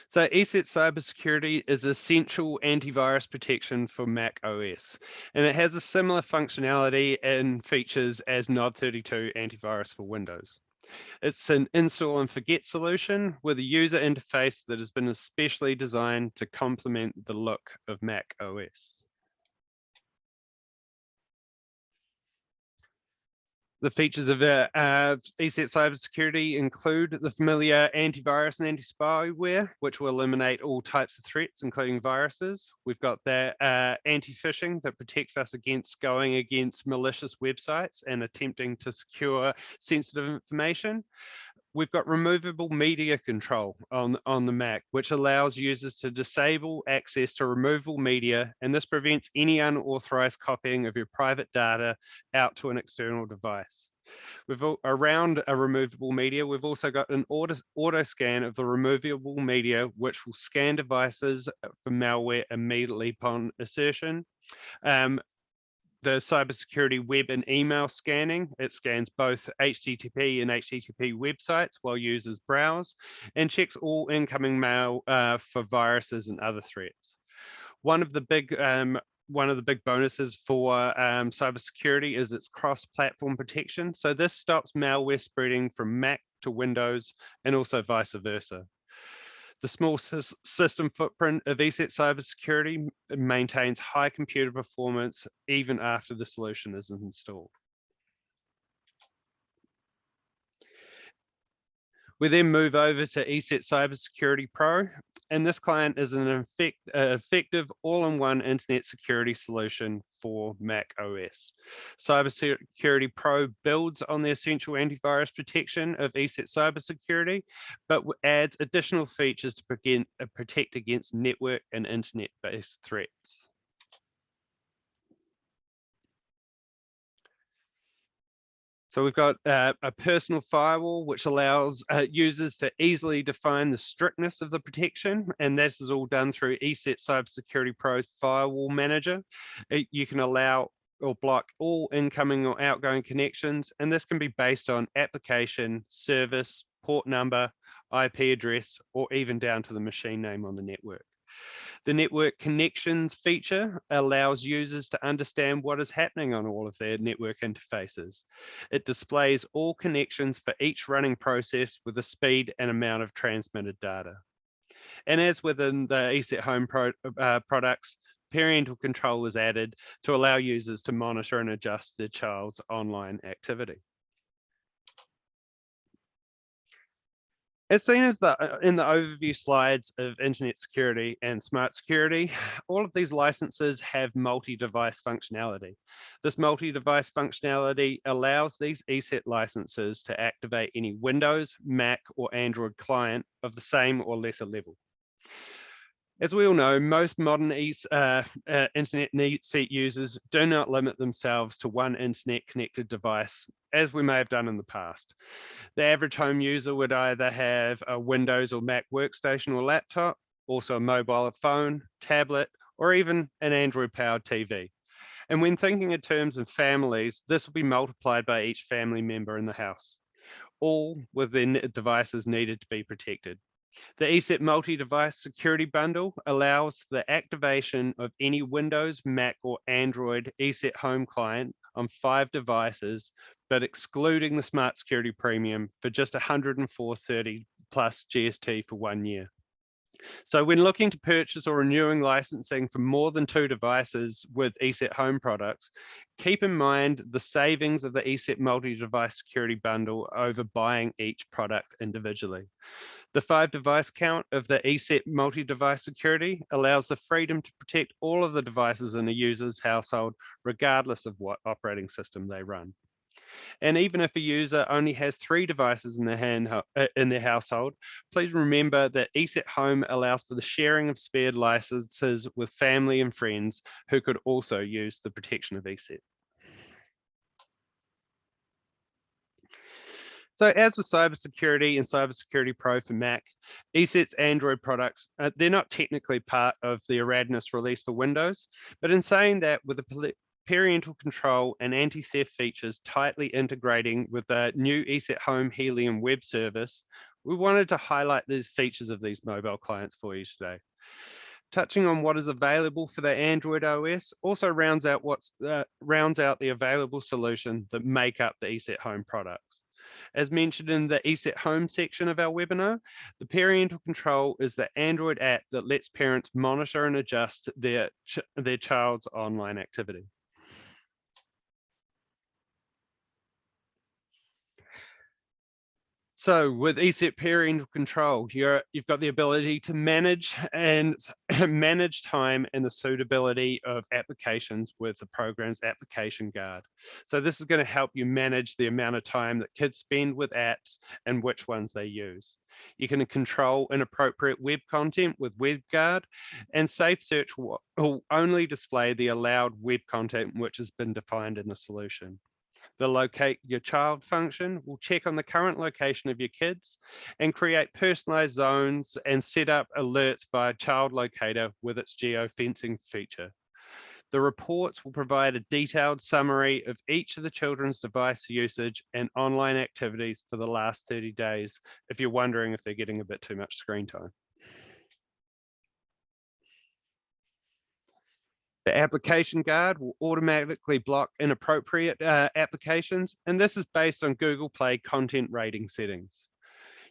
So ESET cybersecurity is essential antivirus protection for Mac OS, and it has a similar functionality and features as Nod32 antivirus for Windows. It's an install and forget solution with a user interface that has been especially designed to complement the look of Mac OS. The features of ESET cybersecurity include the familiar antivirus and anti-spyware, which will eliminate all types of threats, including viruses. We've got the anti-phishing that protects us against going against malicious websites and attempting to secure sensitive information. We've got removable media control on the Mac, which allows users to disable access to removable media, and this prevents any unauthorized copying of your private data out to an external device. Around a removable media, we've also got an auto scan of the removable media, which will scan devices for malware immediately upon assertion. The cybersecurity web and email scanning. It scans both HTTP and HTTP websites while users browse and checks all incoming mail for viruses and other threats. One of the big bonuses for cybersecurity is its cross-platform protection. So this stops malware spreading from Mac to Windows and also vice versa. The small system footprint of ESET cybersecurity maintains high computer performance even after the solution is installed. We then move over to ESET Cybersecurity Pro, and this client is an effective all-in-one internet security solution for Mac OS. Cybersecurity Pro builds on the essential antivirus protection of ESET Cybersecurity, but adds additional features to protect against network and internet-based threats. So we've got a personal firewall, which allows users to easily define the strictness of the protection. And this is all done through ESET Cybersecurity Pro's Firewall Manager. You can allow or block all incoming or outgoing connections. And this can be based on application, service, port number, IP address, or even down to the machine name on the network. The network connections feature allows users to understand what is happening on all of their network interfaces. It displays all connections for each running process with the speed and amount of transmitted data. And as within the ESET Home products, parental control is added to allow users to monitor and adjust their child's online activity. As seen as in the overview slides of internet security and smart security, all of these licenses have multi-device functionality. This multi-device functionality allows these ESET licenses to activate any Windows, Mac, or Android client of the same or lesser level. As we all know, most modern internet ESET users do not limit themselves to one internet connected device, as we may have done in the past. The average home user would either have a Windows or Mac workstation or laptop, also a mobile phone, tablet, or even an Android-powered TV. And when thinking in terms of families, this will be multiplied by each family member in the house, all with their devices needed to be protected. The ESET multi-device security bundle allows the activation of any Windows, Mac, or Android ESET home client on 5 devices, but excluding the Smart Security Premium for just $104.30 plus GST for 1 year. So when looking to purchase or renewing licensing for more than 2 devices with ESET home products, keep in mind the savings of the ESET multi-device security bundle over buying each product individually. The 5 device count of the ESET multi-device security allows the freedom to protect all of the devices in a user's household, regardless of what operating system they run. And even if a user only has 3 devices in their household, please remember that ESET Home allows for the sharing of spared licenses with family and friends who could also use the protection of ESET. So as with cybersecurity and Cybersecurity Pro for Mac, ESET's Android products, they're not technically part of the Eridanus release for Windows, but in saying that, with the parental control and anti-theft features tightly integrating with the new ESET Home Helium web service, we wanted to highlight these features of these mobile clients for you today. Touching on what is available for the Android OS also rounds out the available solution that make up the ESET Home products. As mentioned in the ESET Home section of our webinar, the parental control is the Android app that lets parents monitor and adjust their child's online activity. So with ESET parental control, you've got the ability to manage and manage time and the suitability of applications with the program's application guard. So this is going to help you manage the amount of time that kids spend with apps and which ones they use. You can control inappropriate web content with WebGuard, and Safe Search will only display the allowed web content which has been defined in the solution. The Locate Your Child function will check on the current location of your kids and create personalized zones and set up alerts via Child Locator with its geofencing feature. The reports will provide a detailed summary of each of the children's device usage and online activities for the last 30 days, if you're wondering if they're getting a bit too much screen time. The application guard will automatically block inappropriate applications, and this is based on Google Play content rating settings.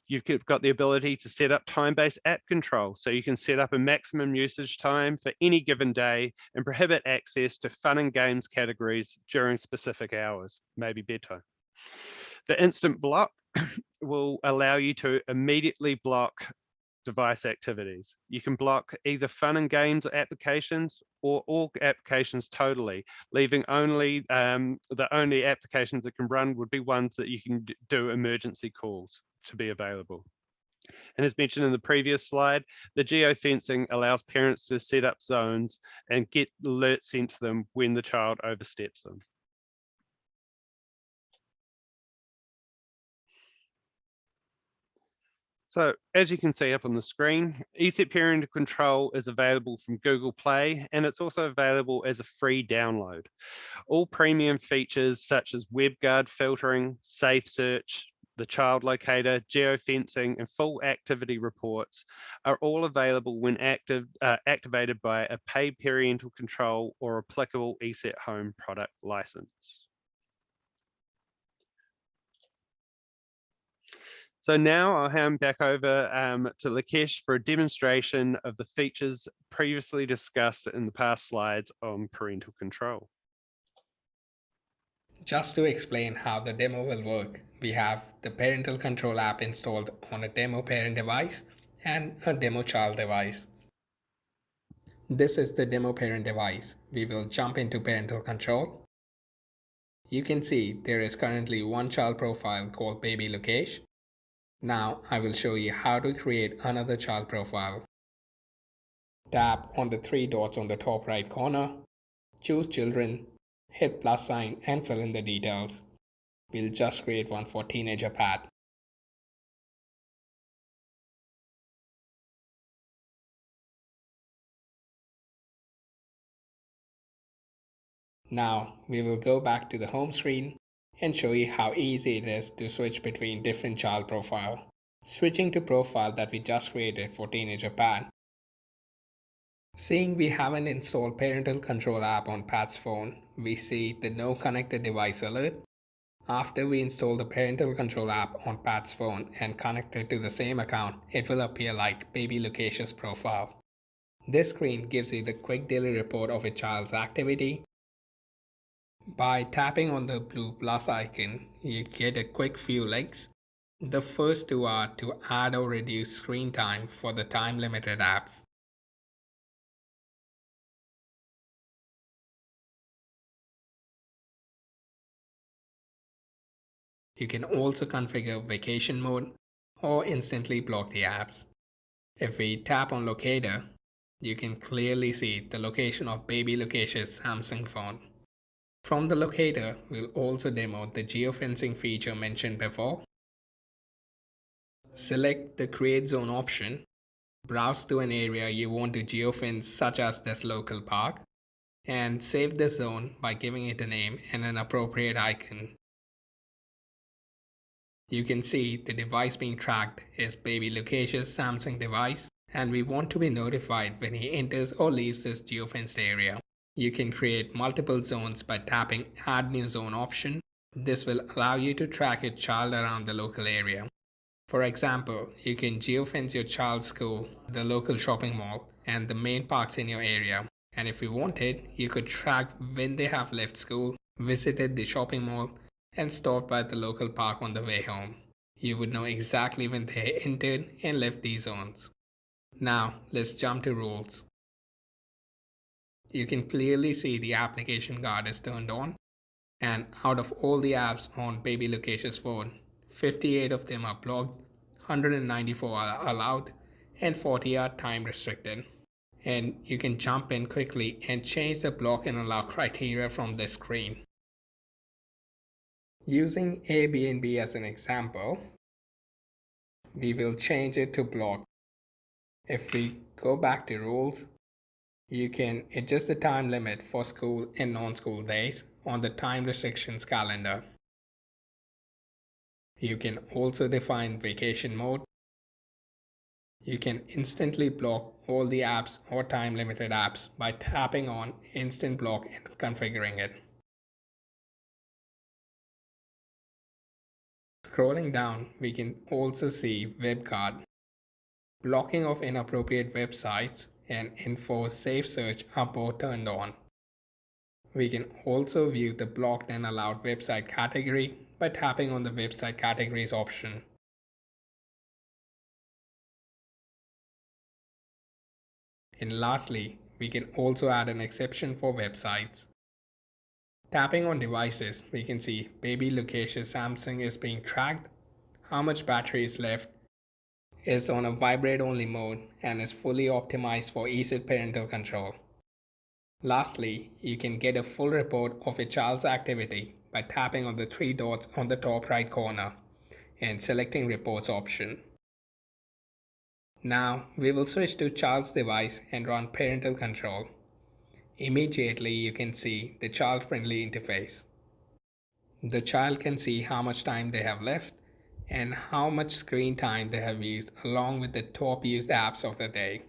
You've got the ability to set up time-based app control, so you can set up a maximum usage time for any given day and prohibit access to fun and games categories during specific hours, maybe bedtime. The instant block will allow you to immediately block device activities. You can block either fun and games applications or all applications totally, leaving only the only applications that can run would be ones that you can do emergency calls to be available. And as mentioned in the previous slide, the geofencing allows parents to set up zones and get alerts sent to them when the child oversteps them. So as you can see up on the screen, ESET Parental Control is available from Google Play, and it's also available as a free download. All premium features such as WebGuard filtering, safe search, the child locator, geofencing, and full activity reports are all available when activated by a paid parental control or applicable ESET home product license. So now I'll hand back over to Lakesh for a demonstration of the features previously discussed in the past slides on parental control. Just to explain how the demo will work, we have the parental control app installed on a demo parent device and a demo child device. This is the demo parent device. We will jump into parental control. You can see there is currently one child profile called Baby Lakesh. Now I will show you how to create another child profile. Tap on the three dots on the top right corner, choose Children, hit plus sign and fill in the details. We'll just create one for teenager Pat. Now we will go back to the home screen and show you how easy it is to switch between different child profile. Switching to profile that we just created for teenager Pat. Seeing we haven't installed parental control app on Pat's phone, we see the no connected device alert. After we install the parental control app on Pat's phone and connect it to the same account, it will appear like Baby Lakesh's profile. This screen gives you the quick daily report of a child's activity. By tapping on the blue plus icon, you get a quick few links. The first two are to add or reduce screen time for the time-limited apps. You can also configure vacation mode or instantly block the apps. If we tap on Locator, you can clearly see the location of Baby Lakesh's Samsung phone. From the locator, we'll also demo the geofencing feature mentioned before. Select the Create Zone option, browse to an area you want to geofence such as this local park, and save the zone by giving it a name and an appropriate icon. You can see the device being tracked is Baby Lakesh's Samsung device, and we want to be notified when he enters or leaves this geofenced area. You can create multiple zones by tapping Add New Zone option. This will allow you to track your child around the local area. For example, you can geofence your child's school, the local shopping mall, and the main parks in your area. And if you wanted, you could track when they have left school, visited the shopping mall, and stopped by the local park on the way home. You would know exactly when they entered and left these zones. Now, let's jump to rules. You can clearly see the application guard is turned on, and out of all the apps on Baby Lakesh's phone, 58 of them are blocked, 194 are allowed, and 40 are time restricted. And you can jump in quickly and change the block and allow criteria from this screen. Using Airbnb as an example, we will change it to block. If we go back to rules, you can adjust the time limit for school and non-school days on the time restrictions calendar. You can also define vacation mode. You can instantly block all the apps or time-limited apps by tapping on Instant Block and configuring it. Scrolling down, we can also see WebGuard. Blocking of inappropriate websites and enforce safe search are both turned on. We can also view the blocked and allowed website category by tapping on the website categories option. And lastly, we can also add an exception for websites. Tapping on devices, we can see Baby Lakesh's Samsung is being tracked, how much battery is left, is on a vibrate only mode, and is fully optimized for ESET parental control. Lastly, you can get a full report of a child's activity by tapping on the three dots on the top right corner and selecting Reports option. Now we will switch to child's device and run parental control. Immediately you can see the child-friendly interface. The child can see how much time they have left and how much screen time they have used along with the top used apps of the day.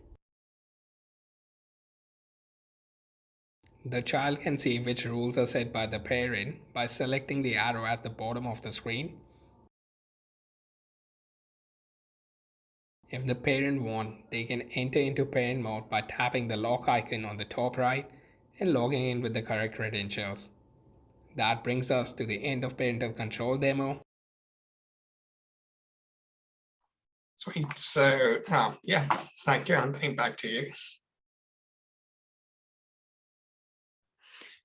The child can see which rules are set by the parent by selecting the arrow at the bottom of the screen. If the parent wants, they can enter into parent mode by tapping the lock icon on the top right and logging in with the correct credentials. That brings us to the end of parental control demo. Sweet. So yeah, thank you, Anthony. Back to you.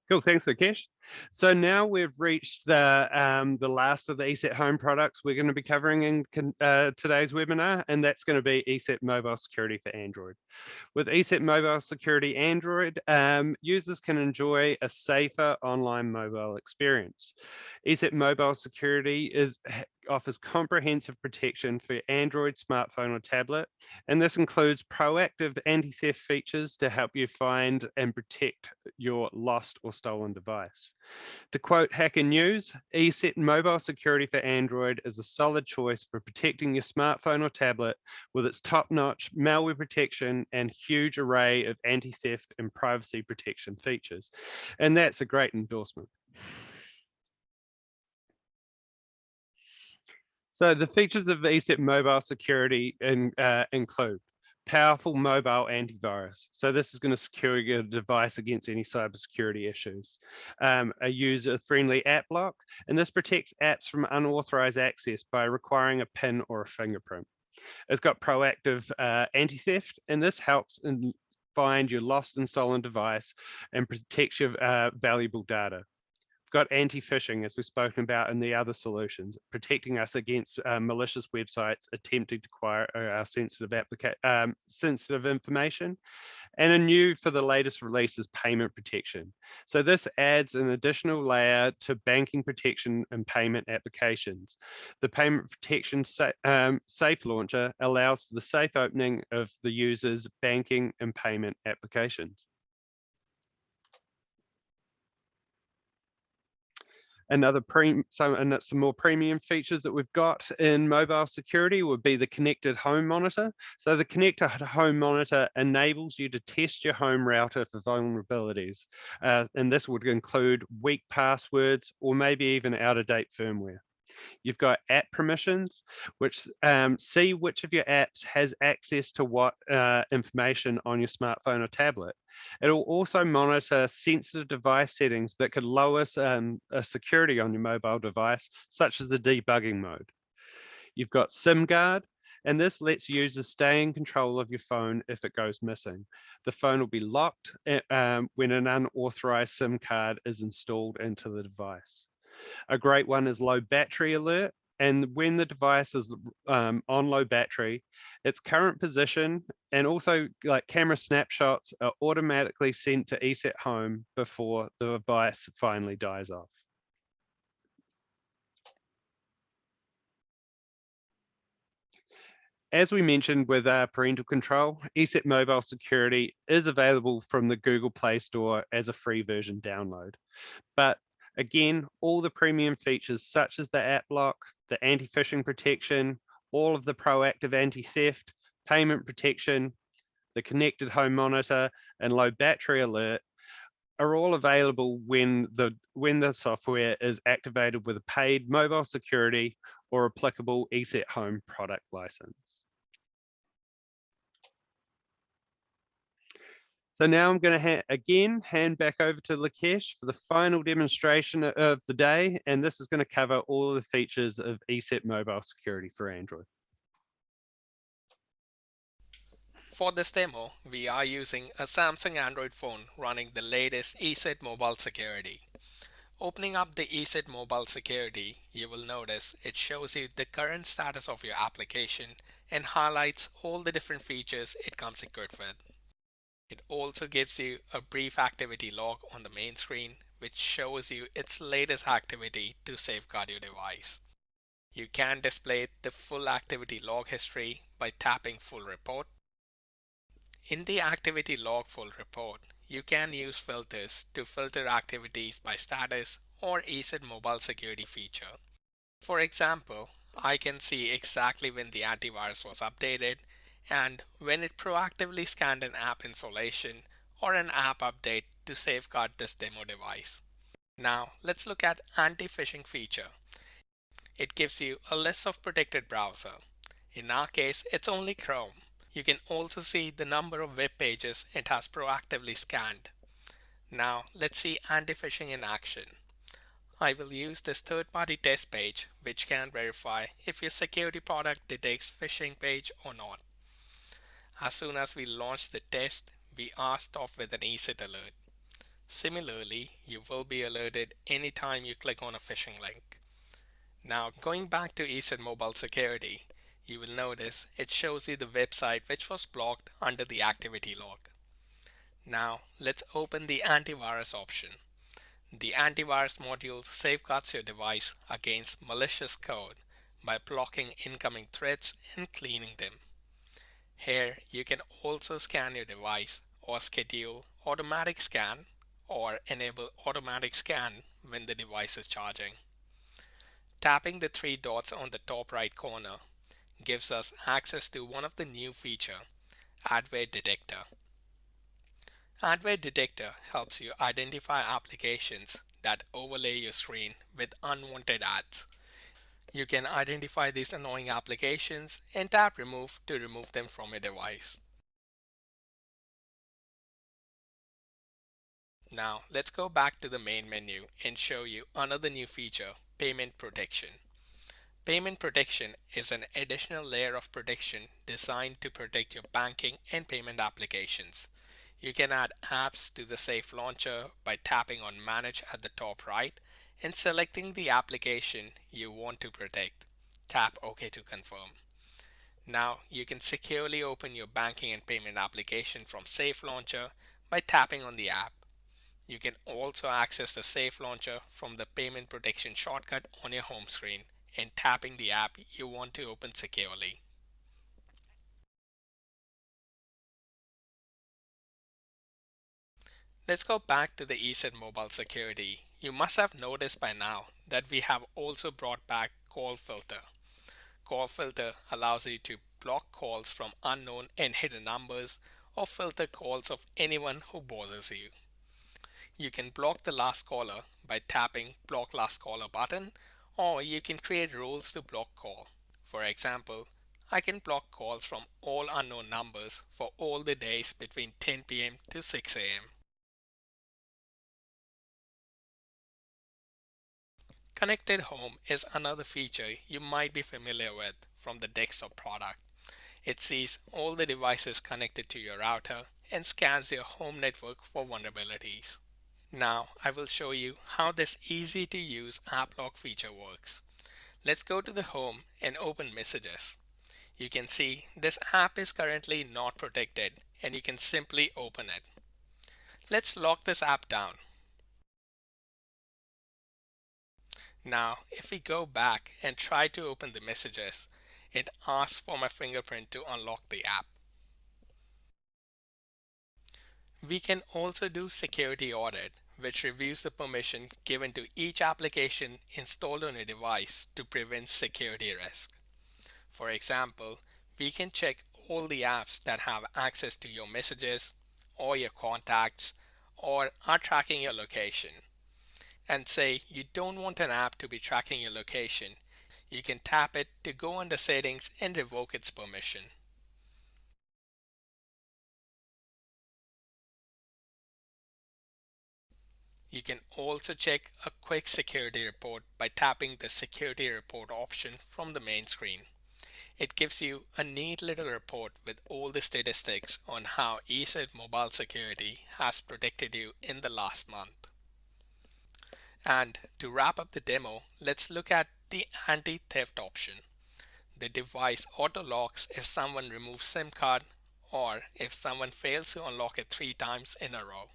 Cool, thanks, Lakesh. So now we've reached the last of the ESET home products we're going to be covering in today's webinar, and that's going to be ESET Mobile Security for Android. With ESET Mobile Security Android, users can enjoy a safer online mobile experience. ESET Mobile Security offers comprehensive protection for Android smartphone or tablet, and this includes proactive anti-theft features to help you find and protect your lost or stolen device. To quote Hacker News, ESET Mobile Security for Android is a solid choice for protecting your smartphone or tablet with its top-notch malware protection and huge array of anti-theft and privacy protection features. And that's a great endorsement. So the features of ESET Mobile Security include powerful mobile antivirus. So this is going to secure your device against any cybersecurity issues. A user-friendly app lock, and this protects apps from unauthorized access by requiring a PIN or a fingerprint. It's got proactive anti-theft, and this helps find your lost and stolen device and protects your valuable data. We've got anti-phishing, as we've spoken about in the other solutions, protecting us against malicious websites attempting to acquire our sensitive information. And a new for the latest release is payment protection. So this adds an additional layer to banking protection and payment applications. The payment protection safe launcher allows for the safe opening of the user's banking and payment applications. Some more premium features that we've got in mobile security would be the connected home monitor. So the connected home monitor enables you to test your home router for vulnerabilities. And this would include weak passwords or maybe even out-of-date firmware. You've got app permissions, which see which of your apps has access to what information on your smartphone or tablet. It'll also monitor sensitive device settings that could lower security on your mobile device, such as the debugging mode. You've got SIM guard, and this lets users stay in control of your phone if it goes missing. The phone will be locked when an unauthorized SIM card is installed into the device. A great one is low battery alert. And when the device is on low battery, its current position and also like camera snapshots are automatically sent to ESET Home before the device finally dies off. As we mentioned with parental control, ESET Mobile Security is available from the Google Play Store as a free version download. But again, all the premium features such as the app lock, the anti-phishing protection, all of the proactive anti-theft, payment protection, the connected home monitor, and low battery alert are all available when the software is activated with a paid mobile security or applicable ESET Home product license. So now I'm going to again hand back over to Lakesh for the final demonstration of the day, and this is going to cover all of the features of ESET Mobile Security for Android. For this demo, we are using a Samsung Android phone running the latest ESET Mobile Security. Opening up the ESET Mobile Security, you will notice it shows you the current status of your application and highlights all the different features it comes equipped with. It also gives you a brief activity log on the main screen, which shows you its latest activity to safeguard your device. You can display the full activity log history by tapping Full Report. In the activity log full report, you can use filters to filter activities by status or ESET mobile security feature. For example, I can see exactly when the antivirus was updated and when it proactively scanned an app installation or an app update to safeguard this demo device. Now let's look at anti-phishing feature. It gives you a list of protected browser. In our case, it's only Chrome. You can also see the number of web pages it has proactively scanned. Now let's see anti-phishing in action. I will use this third-party test page, which can verify if your security product detects phishing page or not. As soon as we launch the test, we are stopped with an ESET alert. Similarly, you will be alerted anytime you click on a phishing link. Now, going back to ESET Mobile Security, you will notice it shows you the website which was blocked under the activity log. Now, let's open the antivirus option. The antivirus module safeguards your device against malicious code by blocking incoming threats and cleaning them. Here, you can also scan your device or schedule automatic scan or enable automatic scan when the device is charging. Tapping the three dots on the top right corner gives us access to one of the new feature, Adware Detector. Adware Detector helps you identify applications that overlay your screen with unwanted ads. You can identify these annoying applications and tap Remove to remove them from your device. Now let's go back to the main menu and show you another new feature, Payment Protection. Payment Protection is an additional layer of protection designed to protect your banking and payment applications. You can add apps to the Safe Launcher by tapping on Manage at the top right and selecting the application you want to protect. Tap OK to confirm. Now you can securely open your banking and payment application from Safe Launcher by tapping on the app. You can also access the Safe Launcher from the Payment Protection shortcut on your home screen and tapping the app you want to open securely. Let's go back to the ESET Mobile Security. You must have noticed by now that we have also brought back Call Filter. Call Filter allows you to block calls from unknown and hidden numbers or filter calls of anyone who bothers you. You can block the last caller by tapping Block Last Caller button, or you can create rules to block call. For example, I can block calls from all unknown numbers for all the days between 10 p.m. to 6 a.m. Connected Home is another feature you might be familiar with from the desktop product. It sees all the devices connected to your router and scans your home network for vulnerabilities. Now I will show you how this easy to use app lock feature works. Let's go to the home and open Messages. You can see this app is currently not protected and you can simply open it. Let's lock this app down. Now if we go back and try to open the Messages, it asks for my fingerprint to unlock the app. We can also do security audit, which reviews the permission given to each application installed on a device to prevent security risk. For example, we can check all the apps that have access to your messages or your contacts or are tracking your location. And say you don't want an app to be tracking your location, you can tap it to go under settings and revoke its permission. You can also check a quick security report by tapping the security report option from the main screen. It gives you a neat little report with all the statistics on how ESET Mobile Security has protected you in the last month. And to wrap up the demo, let's look at the anti-theft option. The device auto locks if someone removes SIM card or if someone fails to unlock it 3 times in a row.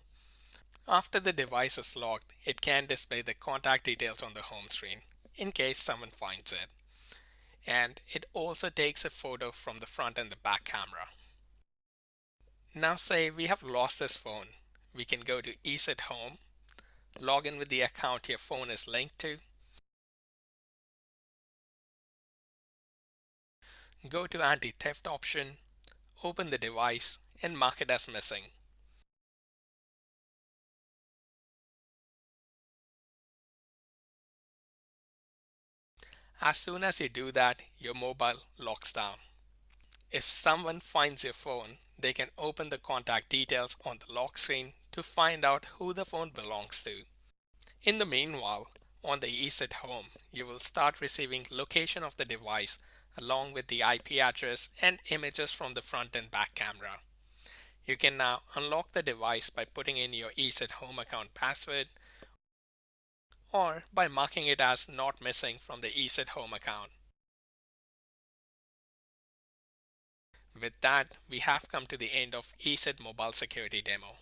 After the device is locked, it can display the contact details on the home screen in case someone finds it. and it also takes a photo from the front and the back camera. Now say we have lost this phone. We can go to ESET Home, log in with the account your phone is linked to, go to anti-theft option, open the device and mark it as missing. As soon as you do that, your mobile locks down. If someone finds your phone, they can open the contact details on the lock screen to find out who the phone belongs to. In the meanwhile, on the ESET Home, you will start receiving location of the device along with the IP address and images from the front and back camera. You can now unlock the device by putting in your ESET Home account password or by marking it as not missing from the ESET Home account. With that, we have come to the end of ESET Mobile Security demo.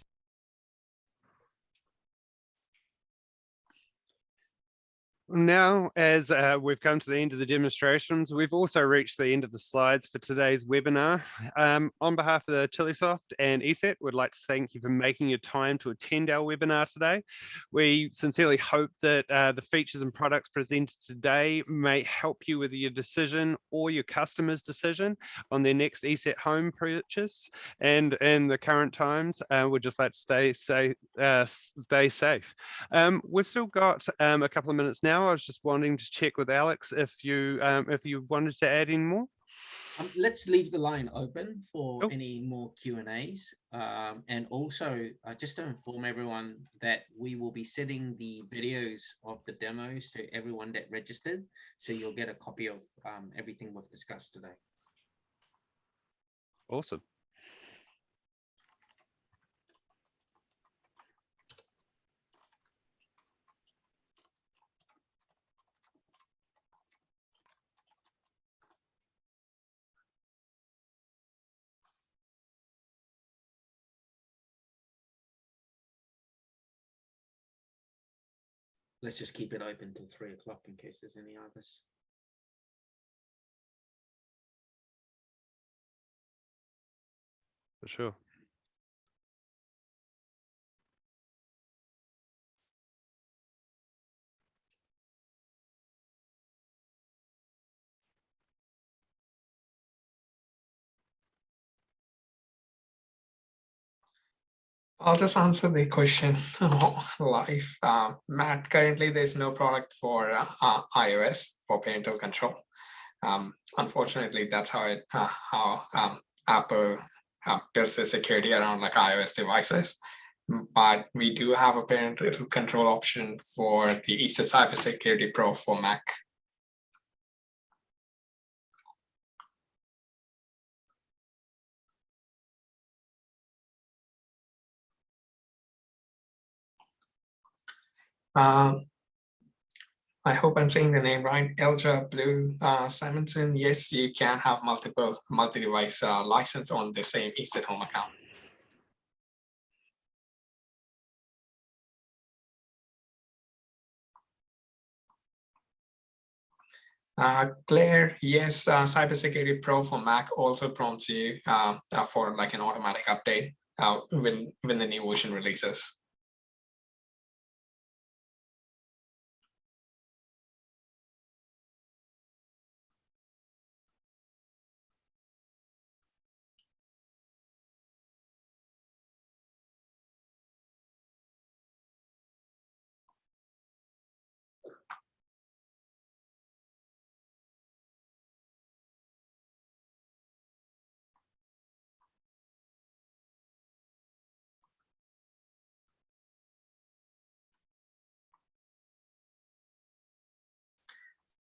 Now, as we've come to the end of the demonstrations, we've also reached the end of the slides for today's webinar. On behalf of the Chillisoft and ESET, we'd like to thank you for making your time to attend our webinar today. We sincerely hope that the features and products presented today may help you with your decision or your customer's decision on their next ESET home purchase. And in the current times, we'd just like to stay safe. We've still got a couple of minutes now. I was just wanting to check with Alex if you wanted to add any more. Let's leave the line open for Cool. any more Q&As. And also, just to inform everyone that we will be sending the videos of the demos to everyone that registered. So you'll get a copy of everything we've discussed today. Awesome. Let's just keep it open till 3 o'clock in case there's any others. For sure. I'll just answer the question live. Matt, currently there's no product for iOS for parental control. Unfortunately, that's how Apple builds the security around like iOS devices. But we do have a parental control option for the ESET Cybersecurity Pro for Mac. I hope I'm saying the name right. Elja Blue Simonson. Yes, you can have multi-device license on the same ESET Home account. Claire, yes, Cybersecurity Pro for Mac also prompts you for like an automatic update when the new version releases.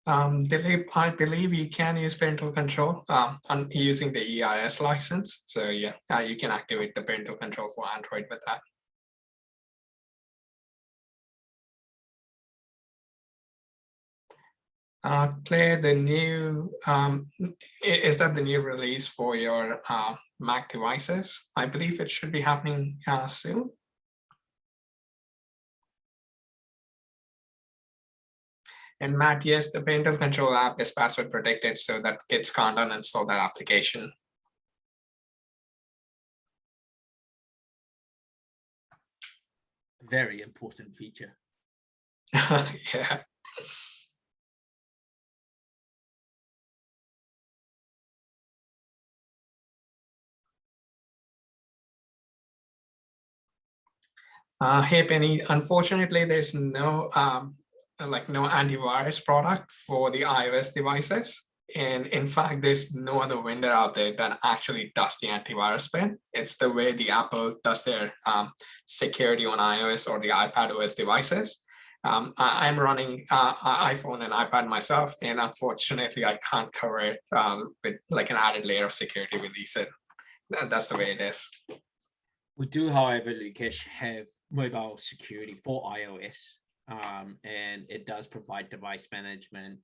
I believe you can use parental control using the EIS license. So yeah, you can activate the parental control for Android with that. Claire, the new is that the new release for your Mac devices? I believe it should be happening soon. And Matt, yes, the parental control app is password protected, so that kids can't uninstall that application. Very important feature. Yeah. Hey Penny, unfortunately, there's no no antivirus product for the iOS devices. And in fact, there's no other vendor out there that actually does the antivirus bit. It's the way the Apple does their security on iOS or the iPadOS devices. I'm running iPhone and iPad myself, and unfortunately, I can't cover it with like an added layer of security with ESET. That's the way it is. We do, however, Lukesh, have mobile security for iOS, and it does provide device management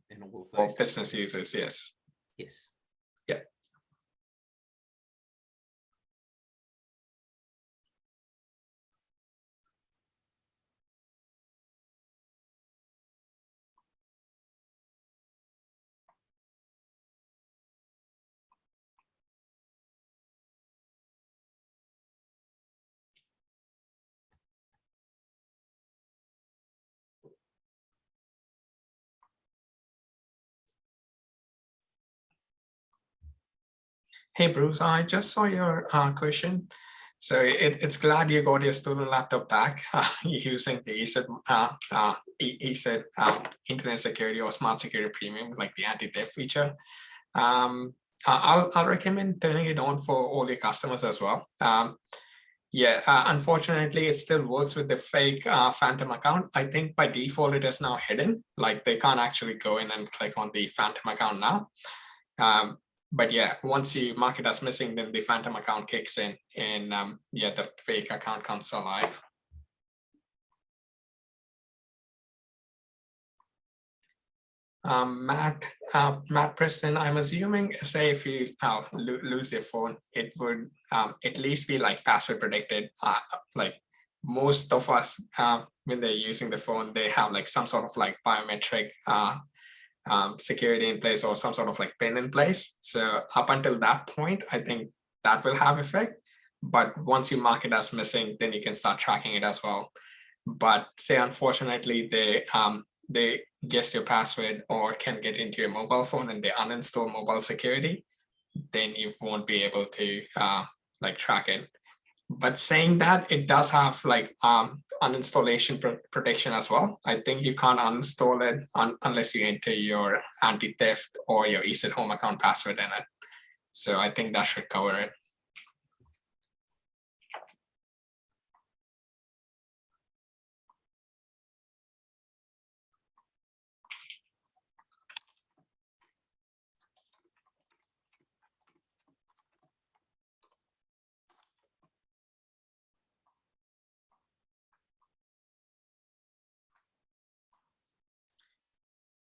and all of those. For business users, yes. Yes. Yeah. Hey, Bruce, I just saw your question. So it's glad you got your student laptop back using the ESET, ESET Internet Security or Smart Security Premium, like the anti-theft feature. I'll recommend turning it on for all your customers as well. Unfortunately, it still works with the fake Phantom account. I think by default, it is now hidden. Like they can't actually go in and click on the Phantom account now. But yeah, once you mark it as missing, then the Phantom account kicks in and the fake account comes alive. Matt Preston, I'm assuming, say if you lose your phone, it would at least be like password protected. Like most of us, when they're using the phone, they have like some sort of like biometric security in place or some sort of like PIN in place. So up until that point, I think that will have effect. But once you mark it as missing, then you can start tracking it as well. But say unfortunately they guess your password or can get into your mobile phone and they uninstall mobile security, then you won't be able to like track it. But saying that, it does have like uninstallation protection as well. I think you can't uninstall it unless you enter your anti-theft or your ESET home account password in it. So I think that should cover it.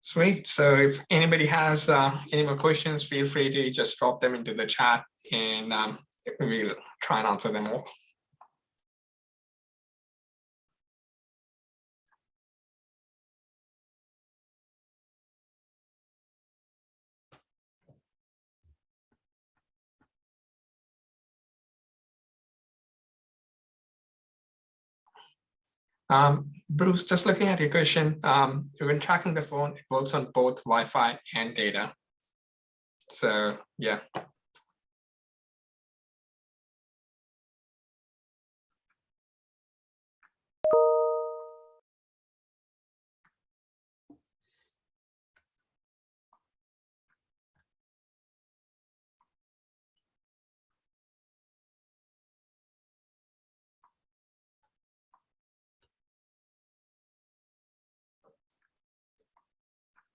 Sweet. So if anybody has any more questions, feel free to just drop them into the chat and we'll try and answer them all. Bruce, just looking at your question, when tracking the phone, it works on both Wi-Fi and data. So yeah.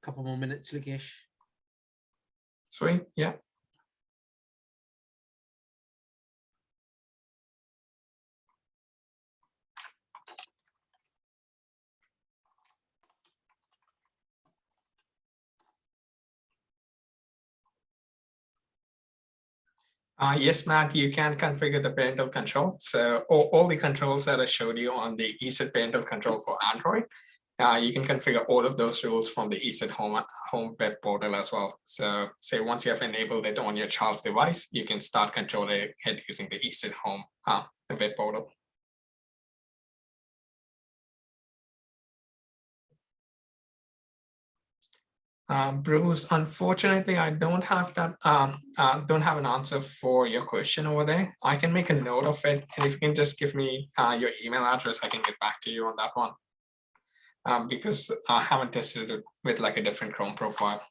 Couple more minutes, Lukesh. Sweet, yeah. Yes, Matt, you can configure the parental control. So all the controls that I showed you on the ESET parental control for Android, you can configure all of those rules from the ESET home web portal as well. So say once you have enabled it on your child's device, you can start controlling it using the ESET home web portal. Bruce, unfortunately, I don't have that. Don't have an answer for your question over there. I can make a note of it, and if you can just give me your email address, I can get back to you on that one. Because I haven't tested it with like a different Chrome profile.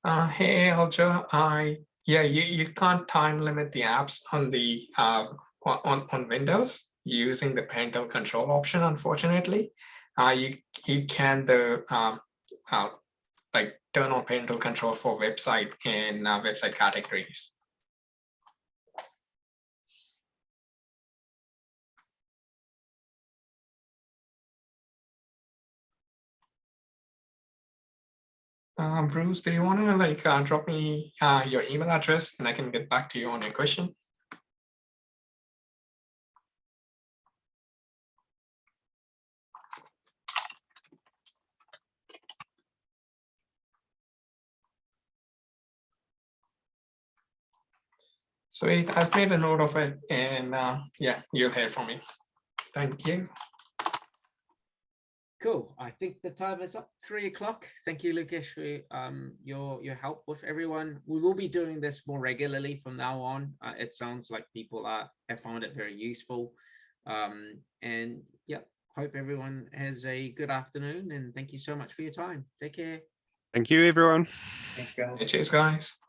Hey, Alja, you can't time limit the apps on the on Windows using the parental control option, unfortunately. You can like turn on parental control for website and website categories. Bruce, do you want to like drop me your email address and I can get back to you on your question? Sweet, I've made a note of it, and yeah, you'll hear from me. Thank you. Cool. I think the time is up. 3 o'clock. Thank you, Lucas, for your help with everyone. We will be doing this more regularly from now on. It sounds like people have found it very useful. And yeah, hope everyone has a good afternoon. And thank you so much for your time. Take care. Thank you, everyone. Cheers, guys.